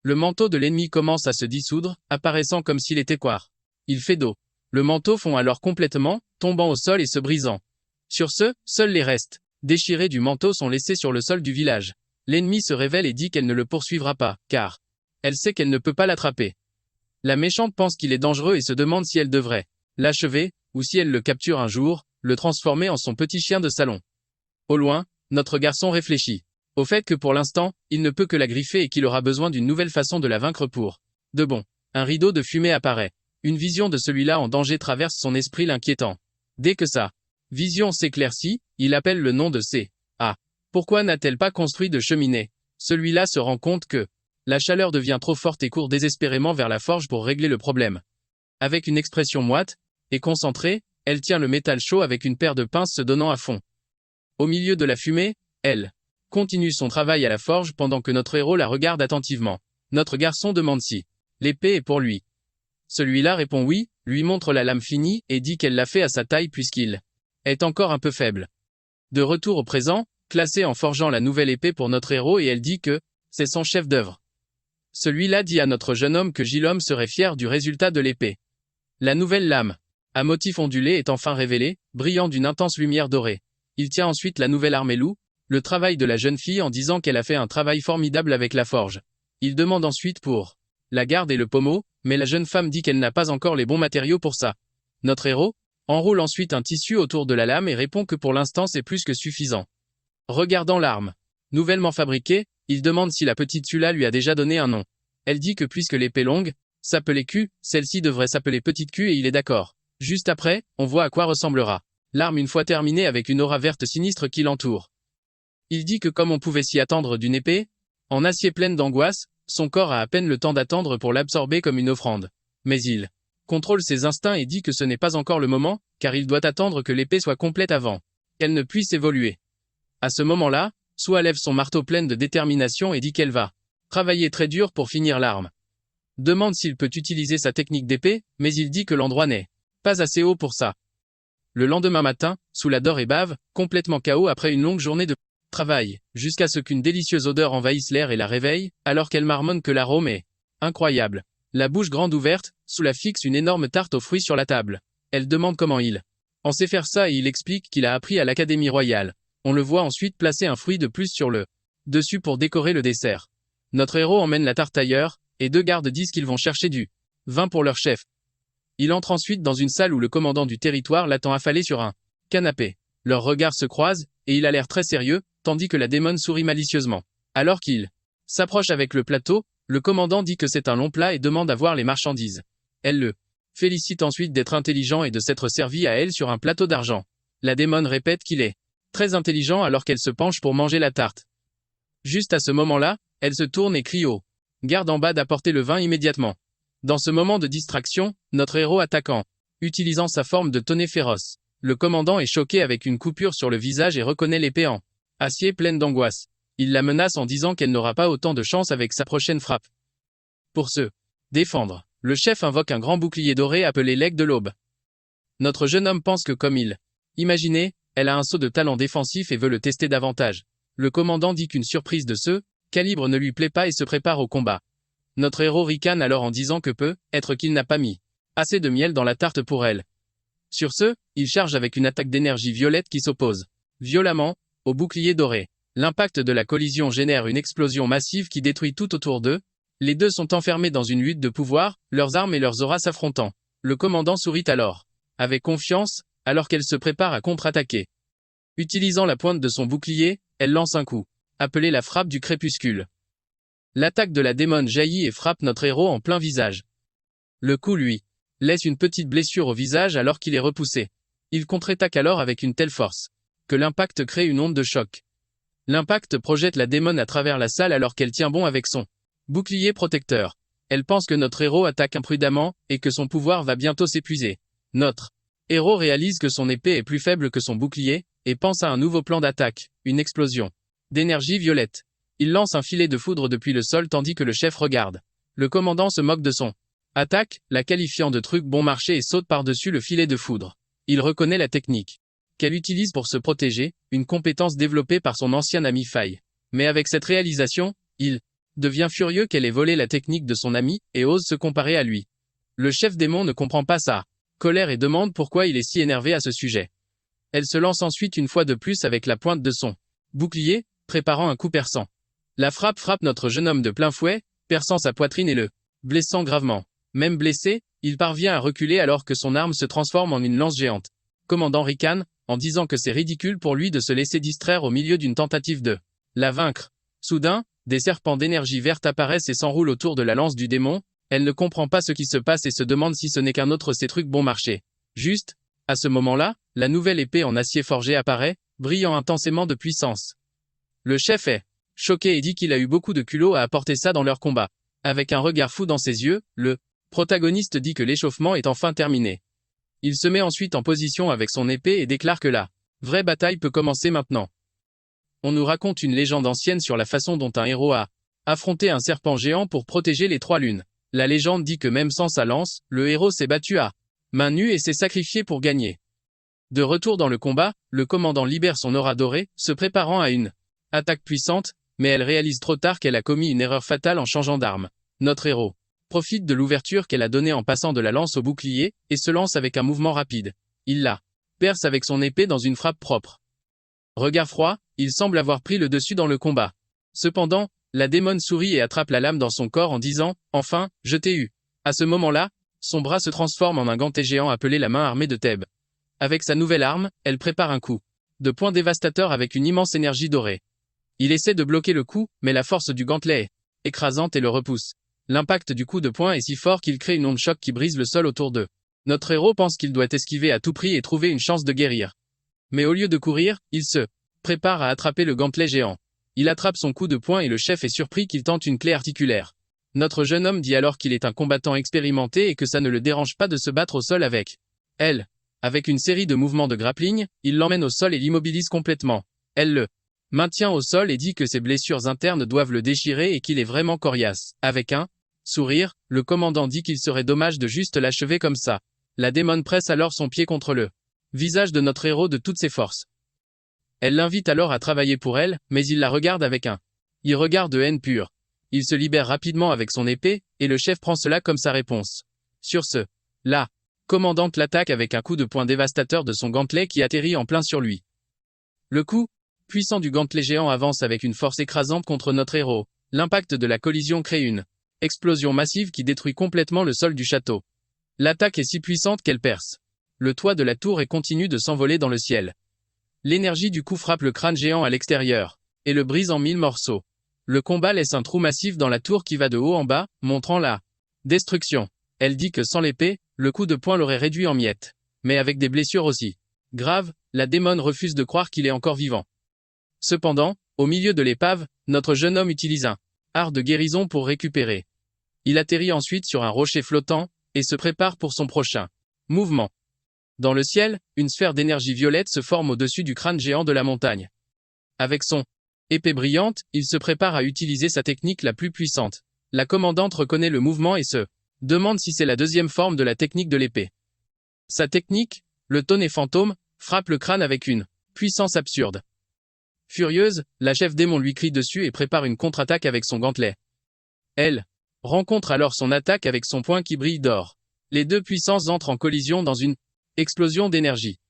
Le manteau de l'ennemi commence à se dissoudre, apparaissant comme s'il était coire. Il fait d'eau. Le manteau fond alors complètement, tombant au sol et se brisant. Sur ce, seuls les restes déchirés du manteau sont laissés sur le sol du village. L'ennemi se révèle et dit qu'elle ne le poursuivra pas, car elle sait qu'elle ne peut pas l'attraper. La méchante pense qu'il est dangereux et se demande si elle devrait l'achever, ou si elle le capture un jour, le transformer en son petit chien de salon. Au loin, notre garçon réfléchit au fait que pour l'instant, il ne peut que la griffer et qu'il aura besoin d'une nouvelle façon de la vaincre pour de bon. Un rideau de fumée apparaît. Une vision de celui-là en danger traverse son esprit l'inquiétant. Dès que sa vision s'éclaircit, il appelle le nom de C. Ah, pourquoi n'a-t-elle pas construit de cheminée? Celui-là se rend compte que la chaleur devient trop forte et court désespérément vers la forge pour régler le problème. Avec une expression moite et concentrée, elle tient le métal chaud avec une paire de pinces se donnant à fond. Au milieu de la fumée, elle continue son travail à la forge pendant que notre héros la regarde attentivement. Notre garçon demande si l'épée est pour lui. Celui-là répond oui, lui montre la lame finie et dit qu'elle l'a fait à sa taille puisqu'il est encore un peu faible. De retour au présent, classé en forgeant la nouvelle épée pour notre héros et elle dit que c'est son chef-d'œuvre. Celui-là dit à notre jeune homme que Gilhomme serait fier du résultat de l'épée. La nouvelle lame, à motif ondulé est enfin révélée, brillant d'une intense lumière dorée. Il tient ensuite la nouvelle armélou, le travail de la jeune fille en disant qu'elle a fait un travail formidable avec la forge. Il demande ensuite pour la garde et le pommeau, mais la jeune femme dit qu'elle n'a pas encore les bons matériaux pour ça. Notre héros enroule ensuite un tissu autour de la lame et répond que pour l'instant c'est plus que suffisant. Regardant l'arme nouvellement fabriquée, il demande si la petite Sula lui a déjà donné un nom. Elle dit que puisque l'épée longue s'appelait Q, celle-ci devrait s'appeler petite Q et il est d'accord. Juste après, on voit à quoi ressemblera l'arme une fois terminée avec une aura verte sinistre qui l'entoure. Il dit que comme on pouvait s'y attendre d'une épée, en acier pleine d'angoisse, son corps a à peine le temps d'attendre pour l'absorber comme une offrande. Mais il contrôle ses instincts et dit que ce n'est pas encore le moment, car il doit attendre que l'épée soit complète avant qu'elle ne puisse évoluer. À ce moment-là, Sua lève son marteau pleine de détermination et dit qu'elle va travailler très dur pour finir l'arme. Demande s'il peut utiliser sa technique d'épée, mais il dit que l'endroit n'est pas assez haut pour ça. Le lendemain matin, Sula dort et bave, complètement KO après une longue journée de travail, jusqu'à ce qu'une délicieuse odeur envahisse l'air et la réveille, alors qu'elle marmonne que l'arôme est incroyable. La bouche grande ouverte, Sula fixe une énorme tarte aux fruits sur la table. Elle demande comment il en sait faire ça et il explique qu'il a appris à l'Académie royale. On le voit ensuite placer un fruit de plus sur le dessus pour décorer le dessert. Notre héros emmène la tarte ailleurs, et deux gardes disent qu'ils vont chercher du vin pour leur chef. Il entre ensuite dans une salle où le commandant du territoire l'attend affalé sur un canapé. Leurs regards se croisent, et il a l'air très sérieux, tandis que la démone sourit malicieusement. Alors qu'il s'approche avec le plateau, le commandant dit que c'est un long plat et demande à voir les marchandises. Elle le félicite ensuite d'être intelligent et de s'être servi à elle sur un plateau d'argent. La démone répète qu'il est très intelligent alors qu'elle se penche pour manger la tarte. Juste à ce moment-là, elle se tourne et crie au garde en bas d'apporter le vin immédiatement. Dans ce moment de distraction, notre héros attaque en utilisant sa forme de tonnet féroce. Le commandant est choqué avec une coupure sur le visage et reconnaît l'épée en acier pleine d'angoisse. Il la menace en disant qu'elle n'aura pas autant de chance avec sa prochaine frappe. Pour se défendre, le chef invoque un grand bouclier doré appelé l'aigle de l'aube. Notre jeune homme pense que comme il imaginait, elle a un saut de talent défensif et veut le tester davantage. Le commandant dit qu'une surprise de ce calibre ne lui plaît pas et se prépare au combat. Notre héros ricane alors en disant que peut-être qu'il n'a pas mis assez de miel dans la tarte pour elle. Sur ce, il charge avec une attaque d'énergie violette qui s'oppose violemment au bouclier doré. L'impact de la collision génère une explosion massive qui détruit tout autour d'eux. Les deux sont enfermés dans une lutte de pouvoir, leurs armes et leurs auras s'affrontant. Le commandant sourit alors, avec confiance, alors qu'elle se prépare à contre-attaquer. Utilisant la pointe de son bouclier, elle lance un coup, appelé la frappe du crépuscule. L'attaque de la démone jaillit et frappe notre héros en plein visage. Le coup lui laisse une petite blessure au visage alors qu'il est repoussé. Il contre-attaque alors avec une telle force que l'impact crée une onde de choc. L'impact projette la démone à travers la salle alors qu'elle tient bon avec son bouclier protecteur. Elle pense que notre héros attaque imprudemment et que son pouvoir va bientôt s'épuiser. Notre héros réalise que son épée est plus faible que son bouclier et pense à un nouveau plan d'attaque, une explosion d'énergie violette. Il lance un filet de foudre depuis le sol tandis que le chef regarde. Le commandant se moque de son attaque, la qualifiant de truc bon marché et saute par-dessus le filet de foudre. Il reconnaît la technique qu'elle utilise pour se protéger, une compétence développée par son ancien ami Faye. Mais avec cette réalisation, il devient furieux qu'elle ait volé la technique de son ami et ose se comparer à lui. Le chef démon ne comprend pas sa colère et demande pourquoi il est si énervé à ce sujet. Elle se lance ensuite une fois de plus avec la pointe de son bouclier, préparant un coup perçant. La frappe notre jeune homme de plein fouet, perçant sa poitrine et le blessant gravement. Même blessé, il parvient à reculer alors que son arme se transforme en une lance géante. Commandant ricane, en disant que c'est ridicule pour lui de se laisser distraire au milieu d'une tentative de la vaincre. Soudain, des serpents d'énergie verte apparaissent et s'enroulent autour de la lance du démon. Elle ne comprend pas ce qui se passe et se demande si ce n'est qu'un autre de ces trucs bon marché. Juste, à ce moment-là, la nouvelle épée en acier forgé apparaît, brillant intensément de puissance. Le chef est choqué et dit qu'il a eu beaucoup de culot à apporter ça dans leur combat. Avec un regard fou dans ses yeux, le protagoniste dit que l'échauffement est enfin terminé. Il se met ensuite en position avec son épée et déclare que la vraie bataille peut commencer maintenant. On nous raconte une légende ancienne sur la façon dont un héros a affronté un serpent géant pour protéger les trois lunes. La légende dit que même sans sa lance, le héros s'est battu à main nue et s'est sacrifié pour gagner. De retour dans le combat, le commandant libère son aura dorée, se préparant à une attaque puissante, mais elle réalise trop tard qu'elle a commis une erreur fatale en changeant d'arme. Notre héros profite de l'ouverture qu'elle a donnée en passant de la lance au bouclier, et se lance avec un mouvement rapide. Il la perce avec son épée dans une frappe propre. Regard froid, il semble avoir pris le dessus dans le combat. Cependant, la démone sourit et attrape la lame dans son corps en disant « Enfin, je t'ai eu ». À ce moment-là, son bras se transforme en un gantet géant appelé la main armée de Thèbes. Avec sa nouvelle arme, elle prépare un coup de poing dévastateur avec une immense énergie dorée. Il essaie de bloquer le coup, mais la force du gantelet est écrasante et le repousse. L'impact du coup de poing est si fort qu'il crée une onde choc qui brise le sol autour d'eux. Notre héros pense qu'il doit esquiver à tout prix et trouver une chance de guérir. Mais au lieu de courir, il se prépare à attraper le gantelet géant. Il attrape son coup de poing et le chef est surpris qu'il tente une clé articulaire. Notre jeune homme dit alors qu'il est un combattant expérimenté et que ça ne le dérange pas de se battre au sol avec elle. Avec une série de mouvements de grappling, il l'emmène au sol et l'immobilise complètement. Elle le maintient au sol et dit que ses blessures internes doivent le déchirer et qu'il est vraiment coriace. Avec un sourire, le commandant dit qu'il serait dommage de juste l'achever comme ça. La démone presse alors son pied contre le visage de notre héros de toutes ses forces. Elle l'invite alors à travailler pour elle, mais il la regarde avec un regard de haine pure. Il se libère rapidement avec son épée, et le chef prend cela comme sa réponse. Sur ce, la commandante l'attaque avec un coup de poing dévastateur de son gantelet qui atterrit en plein sur lui. Le coup puissant du gantelet géant avance avec une force écrasante contre notre héros. L'impact de la collision crée une explosion massive qui détruit complètement le sol du château. L'attaque est si puissante qu'elle perce le toit de la tour et continue de s'envoler dans le ciel. L'énergie du coup frappe le crâne géant à l'extérieur et le brise en 1000 morceaux. Le combat laisse un trou massif dans la tour qui va de haut en bas, montrant la destruction. Elle dit que sans l'épée, le coup de poing l'aurait réduit en miettes. Mais avec des blessures aussi graves, la démone refuse de croire qu'il est encore vivant. Cependant, au milieu de l'épave, notre jeune homme utilise un art de guérison pour récupérer. Il atterrit ensuite sur un rocher flottant, et se prépare pour son prochain mouvement. Dans le ciel, une sphère d'énergie violette se forme au-dessus du crâne géant de la montagne. Avec son épée brillante, il se prépare à utiliser sa technique la plus puissante. La commandante reconnaît le mouvement et se demande si c'est la deuxième forme de la technique de l'épée. Sa technique, le tonnet fantôme, frappe le crâne avec une puissance absurde. Furieuse, la chef démon lui crie dessus et prépare une contre-attaque avec son gantelet. Elle rencontre alors son attaque avec son poing qui brille d'or. Les deux puissances entrent en collision dans une explosion d'énergie.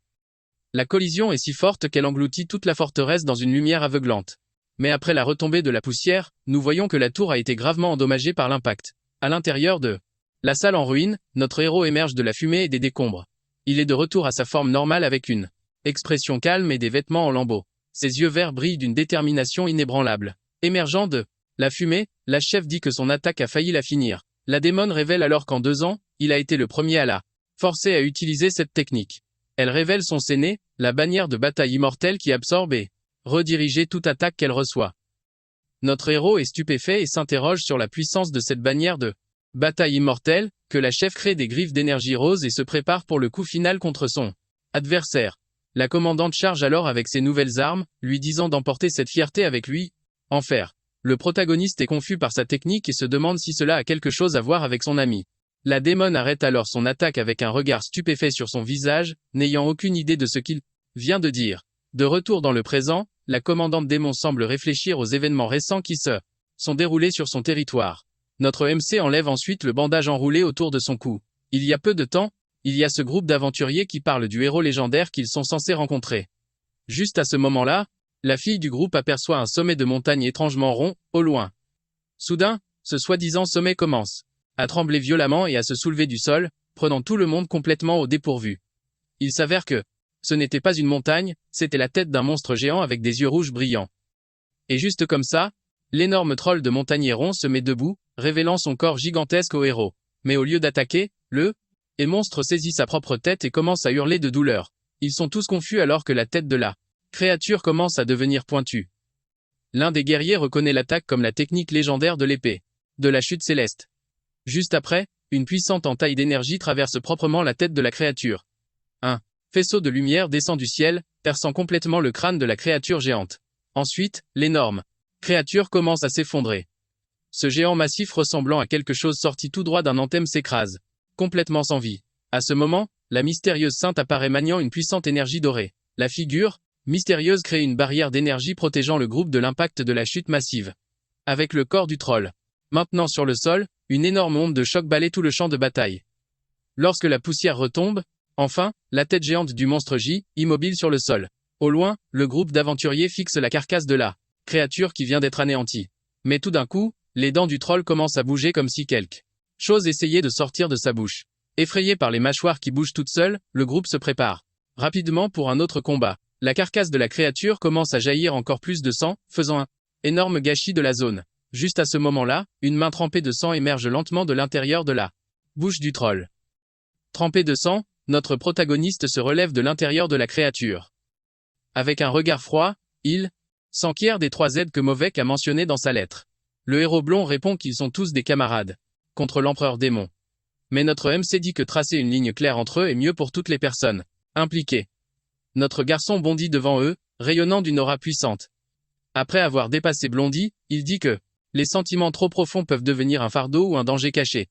La collision est si forte qu'elle engloutit toute la forteresse dans une lumière aveuglante. Mais après la retombée de la poussière, nous voyons que la tour a été gravement endommagée par l'impact. À l'intérieur de la salle en ruine, notre héros émerge de la fumée et des décombres. Il est de retour à sa forme normale avec une expression calme et des vêtements en lambeaux. Ses yeux verts brillent d'une détermination inébranlable. Émergeant de la fumée, la chef dit que son attaque a failli la finir. La démone révèle alors qu'en 2 ans, il a été le premier à la forcer à utiliser cette technique. Elle révèle son séné, la bannière de bataille immortelle qui absorbe et redirige toute attaque qu'elle reçoit. Notre héros est stupéfait et s'interroge sur la puissance de cette bannière de bataille immortelle, que la chef crée des griffes d'énergie rose et se prépare pour le coup final contre son adversaire. La commandante charge alors avec ses nouvelles armes, lui disant d'emporter cette fierté avec lui. En fer. Le protagoniste est confus par sa technique et se demande si cela a quelque chose à voir avec son ami. La démone arrête alors son attaque avec un regard stupéfait sur son visage, n'ayant aucune idée de ce qu'il vient de dire. De retour dans le présent, la commandante démon semble réfléchir aux événements récents qui se sont déroulés sur son territoire. Notre MC enlève ensuite le bandage enroulé autour de son cou. Il y a peu de temps, il y a ce groupe d'aventuriers qui parle du héros légendaire qu'ils sont censés rencontrer. Juste à ce moment-là, la fille du groupe aperçoit un sommet de montagne étrangement rond, au loin. Soudain, ce soi-disant sommet commence à trembler violemment et à se soulever du sol, prenant tout le monde complètement au dépourvu. Il s'avère que ce n'était pas une montagne, c'était la tête d'un monstre géant avec des yeux rouges brillants. Et juste comme ça, l'énorme troll de Montagnier Rond se met debout, révélant son corps gigantesque au héros. Mais au lieu d'attaquer, le monstre saisit sa propre tête et commence à hurler de douleur. Ils sont tous confus alors que la tête de la créature commence à devenir pointue. L'un des guerriers reconnaît l'attaque comme la technique légendaire de l'épée de la chute céleste. Juste après, une puissante entaille d'énergie traverse proprement la tête de la créature. Un faisceau de lumière descend du ciel, perçant complètement le crâne de la créature géante. Ensuite, l'énorme créature commence à s'effondrer. Ce géant massif ressemblant à quelque chose sorti tout droit d'un anthème s'écrase, complètement sans vie. À ce moment, la mystérieuse sainte apparaît maniant une puissante énergie dorée. La figure mystérieuse crée une barrière d'énergie protégeant le groupe de l'impact de la chute massive. Avec le corps du troll maintenant sur le sol, une énorme onde de choc balaie tout le champ de bataille. Lorsque la poussière retombe, enfin, la tête géante du monstre gît, immobile sur le sol. Au loin, le groupe d'aventuriers fixe la carcasse de la créature qui vient d'être anéantie. Mais tout d'un coup, les dents du troll commencent à bouger comme si quelque chose essayait de sortir de sa bouche. Effrayé par les mâchoires qui bougent toutes seules, le groupe se prépare rapidement pour un autre combat. La carcasse de la créature commence à jaillir encore plus de sang, faisant un énorme gâchis de la zone. Juste à ce moment-là, une main trempée de sang émerge lentement de l'intérieur de la bouche du troll. Trempé de sang, notre protagoniste se relève de l'intérieur de la créature. Avec un regard froid, il s'enquiert des 3 aides que Movek a mentionnées dans sa lettre. Le héros blond répond qu'ils sont tous des camarades contre l'empereur démon. Mais notre MC dit que tracer une ligne claire entre eux est mieux pour toutes les personnes impliquées. Notre garçon bondit devant eux, rayonnant d'une aura puissante. Après avoir dépassé Blondie, il dit que les sentiments trop profonds peuvent devenir un fardeau ou un danger caché.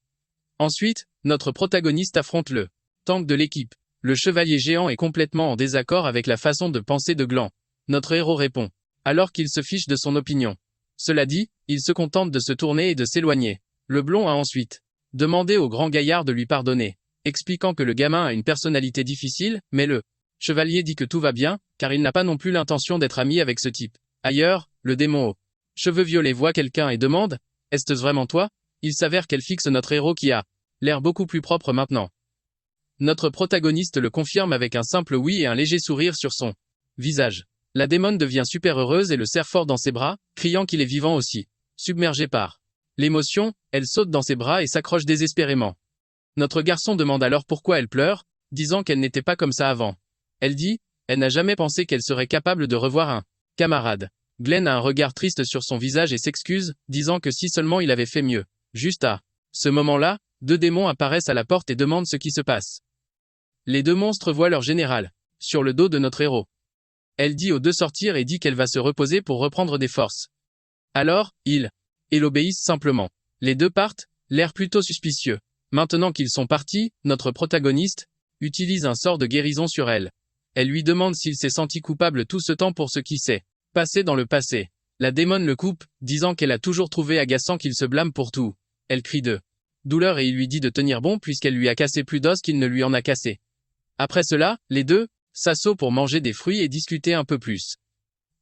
Ensuite, notre protagoniste affronte le tank de l'équipe. Le chevalier géant est complètement en désaccord avec la façon de penser de Gland. Notre héros répond, alors qu'il se fiche de son opinion. Cela dit, il se contente de se tourner et de s'éloigner. Le blond a ensuite demandé au grand gaillard de lui pardonner, expliquant que le gamin a une personnalité difficile, mais le chevalier dit que tout va bien, car il n'a pas non plus l'intention d'être ami avec ce type. Ailleurs, le démon aux cheveux violets voit quelqu'un et demande « Est-ce vraiment toi ?» Il s'avère qu'elle fixe notre héros qui a l'air beaucoup plus propre maintenant. Notre protagoniste le confirme avec un simple oui et un léger sourire sur son visage. La démone devient super heureuse et le serre fort dans ses bras, criant qu'il est vivant aussi. Submergée par l'émotion, elle saute dans ses bras et s'accroche désespérément. Notre garçon demande alors pourquoi elle pleure, disant qu'elle n'était pas comme ça avant. Elle dit, elle n'a jamais pensé qu'elle serait capable de revoir un camarade. Glenn a un regard triste sur son visage et s'excuse, disant que si seulement il avait fait mieux. Juste à ce moment-là, deux démons apparaissent à la porte et demandent ce qui se passe. Les deux monstres voient leur général, sur le dos de notre héros. Elle dit aux deux sortir et dit qu'elle va se reposer pour reprendre des forces. Alors, ils obéissent simplement. Les deux partent, l'air plutôt suspicieux. Maintenant qu'ils sont partis, notre protagoniste utilise un sort de guérison sur elle. Elle lui demande s'il s'est senti coupable tout ce temps pour ce qui s'est passé dans le passé. La démone le coupe, disant qu'elle a toujours trouvé agaçant qu'il se blâme pour tout. Elle crie de douleur et il lui dit de tenir bon puisqu'elle lui a cassé plus d'os qu'il ne lui en a cassé. Après cela, les deux s'assautent pour manger des fruits et discuter un peu plus.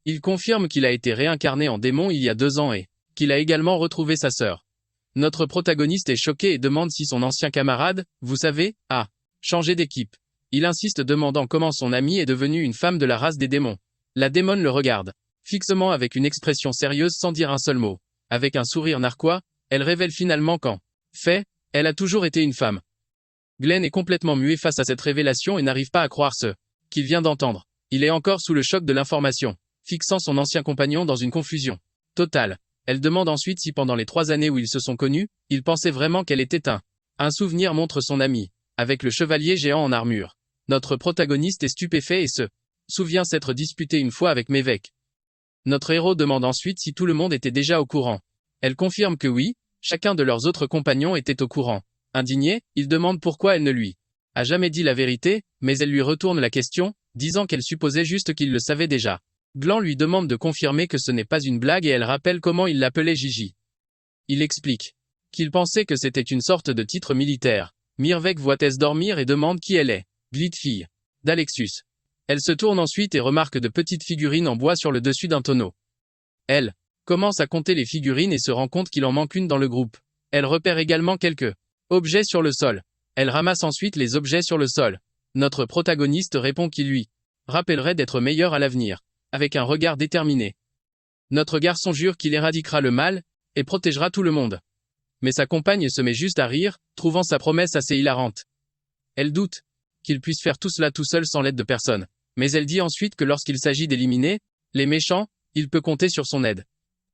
Il confirme qu'il a été réincarné en démon il y a 2 ans et qu'il a également retrouvé sa sœur. Notre protagoniste est choqué et demande si son ancien camarade, vous savez, a changé d'équipe. Il insiste demandant comment son amie est devenue une femme de la race des démons. La démone le regarde fixement avec une expression sérieuse sans dire un seul mot. Avec un sourire narquois, elle révèle finalement qu'en fait, elle a toujours été une femme. Glenn est complètement muet face à cette révélation et n'arrive pas à croire ce qu'il vient d'entendre. Il est encore sous le choc de l'information, fixant son ancien compagnon dans une confusion totale. Elle demande ensuite si pendant les 3 années où ils se sont connus, il pensait vraiment qu'elle était un souvenir montre son ami, avec le chevalier géant en armure. Notre protagoniste est stupéfait et se souvient s'être disputé une fois avec Mévec. Notre héros demande ensuite si tout le monde était déjà au courant. Elle confirme que oui, chacun de leurs autres compagnons était au courant. Indigné, il demande pourquoi elle ne lui a jamais dit la vérité, mais elle lui retourne la question, disant qu'elle supposait juste qu'il le savait déjà. Glenn lui demande de confirmer que ce n'est pas une blague et elle rappelle comment il l'appelait Gigi. Il explique qu'il pensait que c'était une sorte de titre militaire. Mirvek voit Tess dormir et demande qui elle est. Glit fille d'Alexus. Elle se tourne ensuite et remarque de petites figurines en bois sur le dessus d'un tonneau. Elle commence à compter les figurines et se rend compte qu'il en manque une dans le groupe. Elle repère également quelques objets sur le sol. Elle ramasse ensuite les objets sur le sol. Notre protagoniste répond qu'il lui rappellerait d'être meilleur à l'avenir, avec un regard déterminé. Notre garçon jure qu'il éradiquera le mal et protégera tout le monde. Mais sa compagne se met juste à rire, trouvant sa promesse assez hilarante. Elle doute qu'il puisse faire tout cela tout seul sans l'aide de personne. Mais elle dit ensuite que lorsqu'il s'agit d'éliminer les méchants, il peut compter sur son aide.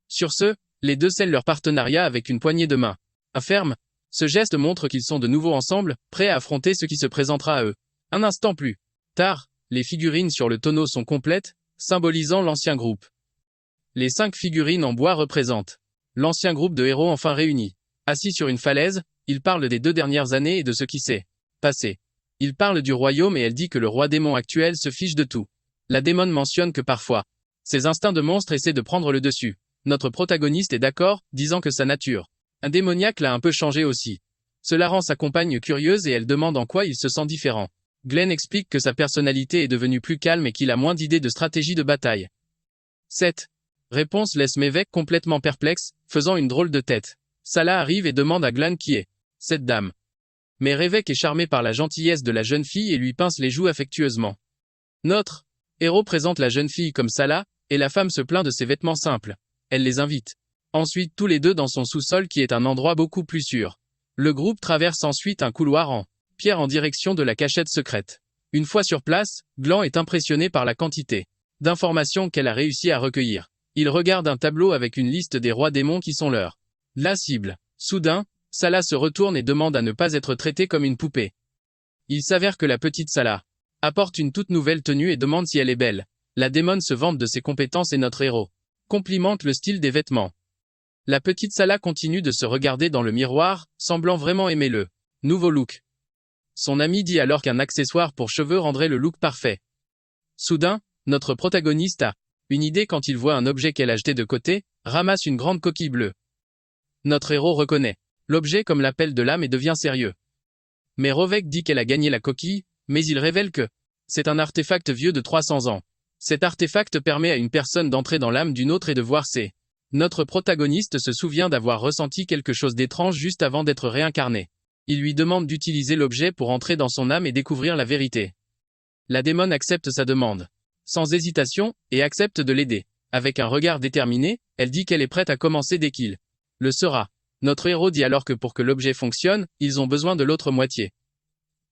Sur ce, les deux scellent leur partenariat avec une poignée de main ferme. Ce geste montre qu'ils sont de nouveau ensemble, prêts à affronter ce qui se présentera à eux. Un instant plus tard, les figurines sur le tonneau sont complètes, symbolisant l'ancien groupe. Les 5 figurines en bois représentent l'ancien groupe de héros enfin réunis. Assis sur une falaise, ils parlent des 2 dernières années et de ce qui s'est passé. Ils parlent du royaume et elle dit que le roi démon actuel se fiche de tout. La démone mentionne que parfois, ses instincts de monstre essaient de prendre le dessus. Notre protagoniste est d'accord, disant que sa nature un démoniaque l'a un peu changé aussi. Cela rend sa compagne curieuse et elle demande en quoi il se sent différent. Glenn explique que sa personnalité est devenue plus calme et qu'il a moins d'idées de stratégie de bataille. Cette réponse laisse Mévec complètement perplexe, faisant une drôle de tête. Salah arrive et demande à Glenn qui est cette dame. Mais Révec est charmé par la gentillesse de la jeune fille et lui pince les joues affectueusement. Notre héros présente la jeune fille comme Salah, et la femme se plaint de ses vêtements simples. Elle les invite ensuite tous les deux dans son sous-sol qui est un endroit beaucoup plus sûr. Le groupe traverse ensuite un couloir en pierre en direction de la cachette secrète. Une fois sur place, Glenn est impressionné par la quantité d'informations qu'elle a réussi à recueillir. Il regarde un tableau avec une liste des rois démons qui sont la cible. Soudain, Salah se retourne et demande à ne pas être traitée comme une poupée. Il s'avère que la petite Salah apporte une toute nouvelle tenue et demande si elle est belle. La démone se vante de ses compétences et notre héros complimente le style des vêtements. La petite Salah continue de se regarder dans le miroir, semblant vraiment aimer le nouveau look. Son ami dit alors qu'un accessoire pour cheveux rendrait le look parfait. Soudain, notre protagoniste a une idée quand il voit un objet qu'elle a jeté de côté, ramasse une grande coquille bleue. Notre héros reconnaît l'objet comme l'appel de l'âme et devient sérieux. Mais Rovek dit qu'elle a gagné la coquille, mais il révèle que c'est un artefact vieux de 300 ans. Cet artefact permet à une personne d'entrer dans l'âme d'une autre et de voir ses. Notre protagoniste se souvient d'avoir ressenti quelque chose d'étrange juste avant d'être réincarné. Il lui demande d'utiliser l'objet pour entrer dans son âme et découvrir la vérité. La démone accepte sa demande, sans hésitation, et accepte de l'aider. Avec un regard déterminé, elle dit qu'elle est prête à commencer dès qu'il le sera. Notre héros dit alors que pour que l'objet fonctionne, ils ont besoin de l'autre moitié.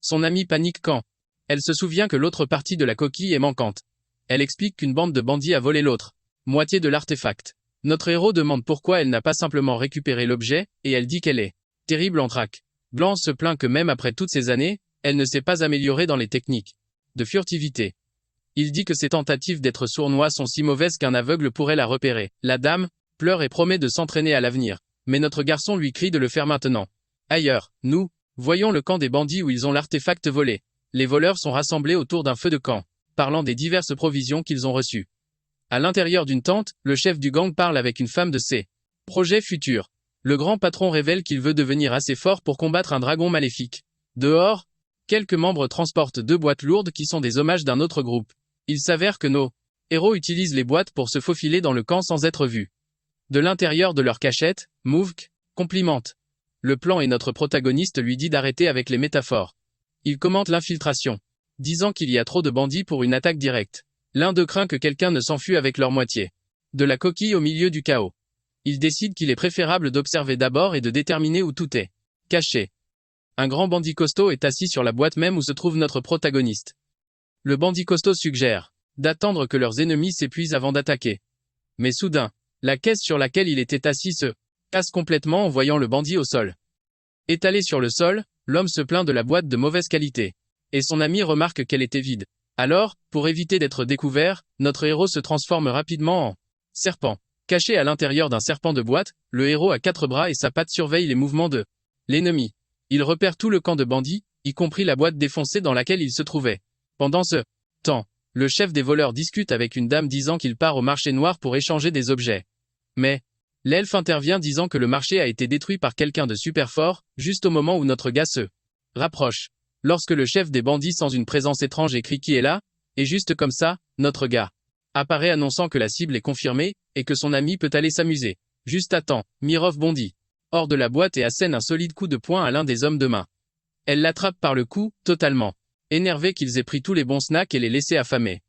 Son amie panique quand elle se souvient que l'autre partie de la coquille est manquante. Elle explique qu'une bande de bandits a volé l'autre moitié de l'artefact. Notre héros demande pourquoi elle n'a pas simplement récupéré l'objet, et elle dit qu'elle est terrible en traque. Blanc se plaint que même après toutes ces années, elle ne s'est pas améliorée dans les techniques de furtivité. Il dit que ses tentatives d'être sournois sont si mauvaises qu'un aveugle pourrait la repérer. La dame pleure et promet de s'entraîner à l'avenir. Mais notre garçon lui crie de le faire maintenant. Ailleurs, nous voyons le camp des bandits où ils ont l'artefact volé. Les voleurs sont rassemblés autour d'un feu de camp, parlant des diverses provisions qu'ils ont reçues. À l'intérieur d'une tente, le chef du gang parle avec une femme de ses projets futurs. Le grand patron révèle qu'il veut devenir assez fort pour combattre un dragon maléfique. Dehors, quelques membres transportent 2 boîtes lourdes qui sont des hommages d'un autre groupe. Il s'avère que nos héros utilisent les boîtes pour se faufiler dans le camp sans être vus. De l'intérieur de leur cachette, Mouvk complimente le plan et notre protagoniste lui dit d'arrêter avec les métaphores. Il commente l'infiltration, disant qu'il y a trop de bandits pour une attaque directe. L'un d'eux craint que quelqu'un ne s'enfuit avec leur moitié de la coquille au milieu du chaos. Il décide qu'il est préférable d'observer d'abord et de déterminer où tout est caché. Un grand bandit costaud est assis sur la boîte même où se trouve notre protagoniste. Le bandit costaud suggère d'attendre que leurs ennemis s'épuisent avant d'attaquer. Mais soudain, la caisse sur laquelle il était assis se casse complètement en voyant le bandit au sol. Étalé sur le sol, l'homme se plaint de la boîte de mauvaise qualité. Et son ami remarque qu'elle était vide. Alors, pour éviter d'être découvert, notre héros se transforme rapidement en serpent. Caché à l'intérieur d'un serpent de boîte, le héros a 4 bras et sa patte surveille les mouvements de l'ennemi. Il repère tout le camp de bandits, y compris la boîte défoncée dans laquelle il se trouvait. Pendant ce temps, le chef des voleurs discute avec une dame disant qu'il part au marché noir pour échanger des objets. Mais l'elfe intervient disant que le marché a été détruit par quelqu'un de super fort, juste au moment où notre gars se rapproche. Lorsque le chef des bandits sent une présence étrange et crie qui est là, et juste comme ça, notre gars apparaît annonçant que la cible est confirmée, et que son ami peut aller s'amuser. Juste à temps, Mirov bondit hors de la boîte et assène un solide coup de poing à l'un des hommes de main. Elle l'attrape par le cou, totalement énervée qu'ils aient pris tous les bons snacks et les laissés affamés.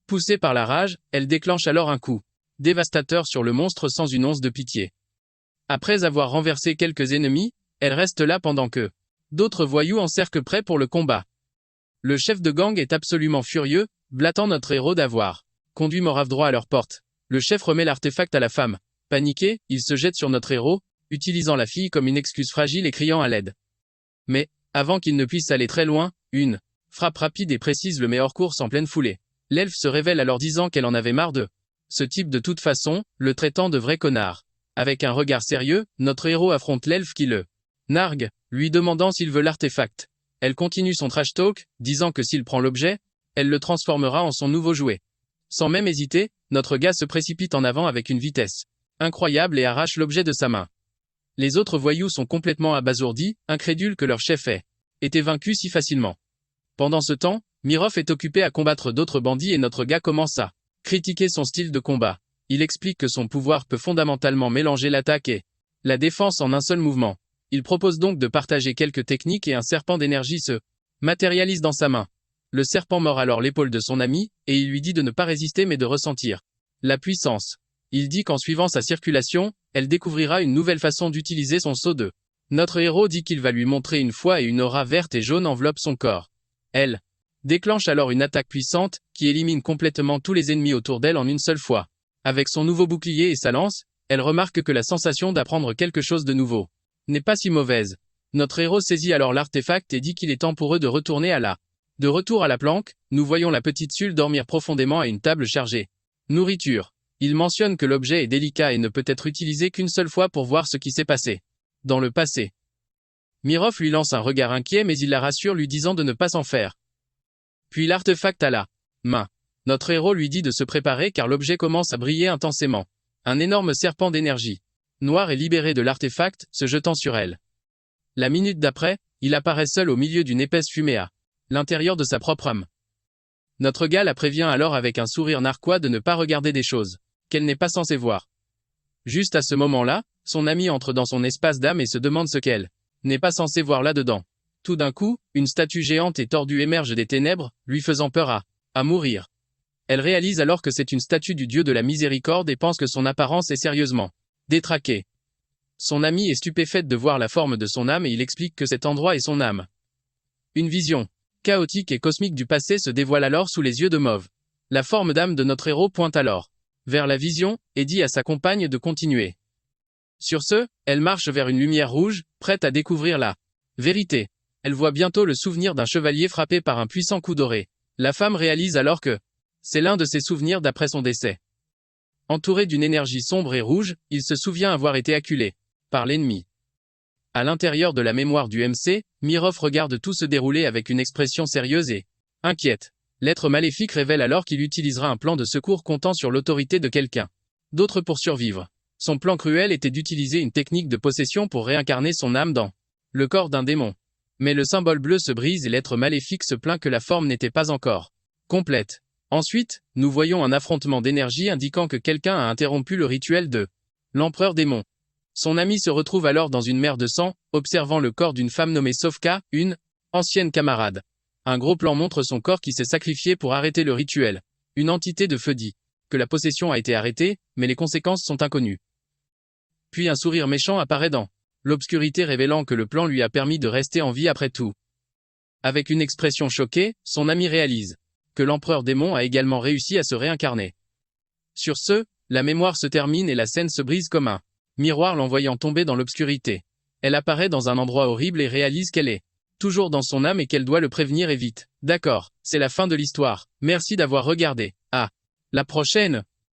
Poussée par la rage, elle déclenche alors un coup dévastateur sur le monstre sans une once de pitié. Après avoir renversé quelques ennemis, elle reste là pendant que d'autres voyous encerclent prêts pour le combat. Le chef de gang est absolument furieux, blâtant notre héros d'avoir conduit Morave droit à leur porte. Le chef remet l'artefact à la femme. Paniqué, il se jette sur notre héros, utilisant la fille comme une excuse fragile et criant à l'aide. Mais, avant qu'il ne puisse aller très loin, une frappe rapide et précise le met hors course en pleine foulée. L'elfe se révèle alors disant qu'elle en avait marre de ce type de toute façon, le traitant de vrai connard. Avec un regard sérieux, notre héros affronte l'elfe qui le nargue, lui demandant s'il veut l'artefact. Elle continue son trash talk, disant que s'il prend l'objet, elle le transformera en son nouveau jouet. Sans même hésiter, notre gars se précipite en avant avec une vitesse incroyable et arrache l'objet de sa main. Les autres voyous sont complètement abasourdis, incrédules que leur chef ait été vaincu si facilement. Pendant ce temps, Mirov est occupé à combattre d'autres bandits et notre gars commence à critiquer son style de combat. Il explique que son pouvoir peut fondamentalement mélanger l'attaque et la défense en un seul mouvement. Il propose donc de partager quelques techniques et un serpent d'énergie se matérialise dans sa main. Le serpent mord alors l'épaule de son ami, et il lui dit de ne pas résister mais de ressentir la puissance. Il dit qu'en suivant sa circulation, elle découvrira une nouvelle façon d'utiliser son sceau de. Notre héros dit qu'il va lui montrer une fois et une aura verte et jaune enveloppe son corps. Elle déclenche alors une attaque puissante, qui élimine complètement tous les ennemis autour d'elle en une seule fois. Avec son nouveau bouclier et sa lance, elle remarque que la sensation d'apprendre quelque chose de nouveau n'est pas si mauvaise. Notre héros saisit alors l'artefact et dit qu'il est temps pour eux de retourner à la. De retour à la planque, nous voyons la petite Sul dormir profondément à une table chargée. Nourriture. Il mentionne que l'objet est délicat et ne peut être utilisé qu'une seule fois pour voir ce qui s'est passé dans le passé. Mirov lui lance un regard inquiet mais il la rassure lui disant de ne pas s'en faire. Puis l'artefact à la main. Notre héros lui dit de se préparer car l'objet commence à briller intensément. Un énorme serpent d'énergie noir est libéré de l'artefact, se jetant sur elle. La minute d'après, il apparaît seul au milieu d'une épaisse fumée à l'intérieur de sa propre âme. Notre gars la prévient alors avec un sourire narquois de ne pas regarder des choses qu'elle n'est pas censée voir. Juste à ce moment-là, son ami entre dans son espace d'âme et se demande ce qu'elle n'est pas censée voir là-dedans. Tout d'un coup, une statue géante et tordue émerge des ténèbres, lui faisant peur à mourir. Elle réalise alors que c'est une statue du dieu de la miséricorde et pense que son apparence est sérieusement détraquée. Son ami est stupéfaite de voir la forme de son âme et il explique que cet endroit est son âme. Une vision chaotique et cosmique du passé se dévoile alors sous les yeux de Mauve. La forme d'âme de notre héros pointe alors vers la vision et dit à sa compagne de continuer. Sur ce, elle marche vers une lumière rouge, prête à découvrir la vérité. Elle voit bientôt le souvenir d'un chevalier frappé par un puissant coup doré. La femme réalise alors que c'est l'un de ses souvenirs d'après son décès. Entouré d'une énergie sombre et rouge, il se souvient avoir été acculé par l'ennemi. À l'intérieur de la mémoire du MC, Mirov regarde tout se dérouler avec une expression sérieuse et inquiète. L'être maléfique révèle alors qu'il utilisera un plan de secours comptant sur l'autorité de quelqu'un d'autre pour survivre. Son plan cruel était d'utiliser une technique de possession pour réincarner son âme dans le corps d'un démon. Mais le symbole bleu se brise et l'être maléfique se plaint que la forme n'était pas encore complète. Ensuite, nous voyons un affrontement d'énergie indiquant que quelqu'un a interrompu le rituel de l'empereur démon. Son ami se retrouve alors dans une mer de sang, observant le corps d'une femme nommée Sofka, une ancienne camarade. Un gros plan montre son corps qui s'est sacrifié pour arrêter le rituel. Une entité de feu dit que la possession a été arrêtée, mais les conséquences sont inconnues. Puis un sourire méchant apparaît dans l'obscurité révélant que le plan lui a permis de rester en vie après tout. Avec une expression choquée, son ami réalise que l'empereur démon a également réussi à se réincarner. Sur ce, la mémoire se termine et la scène se brise comme un miroir l'envoyant tomber dans l'obscurité. Elle apparaît dans un endroit horrible et réalise qu'elle est toujours dans son âme et qu'elle doit le prévenir et vite. D'accord, c'est la fin de l'histoire. Merci d'avoir regardé. À la prochaine!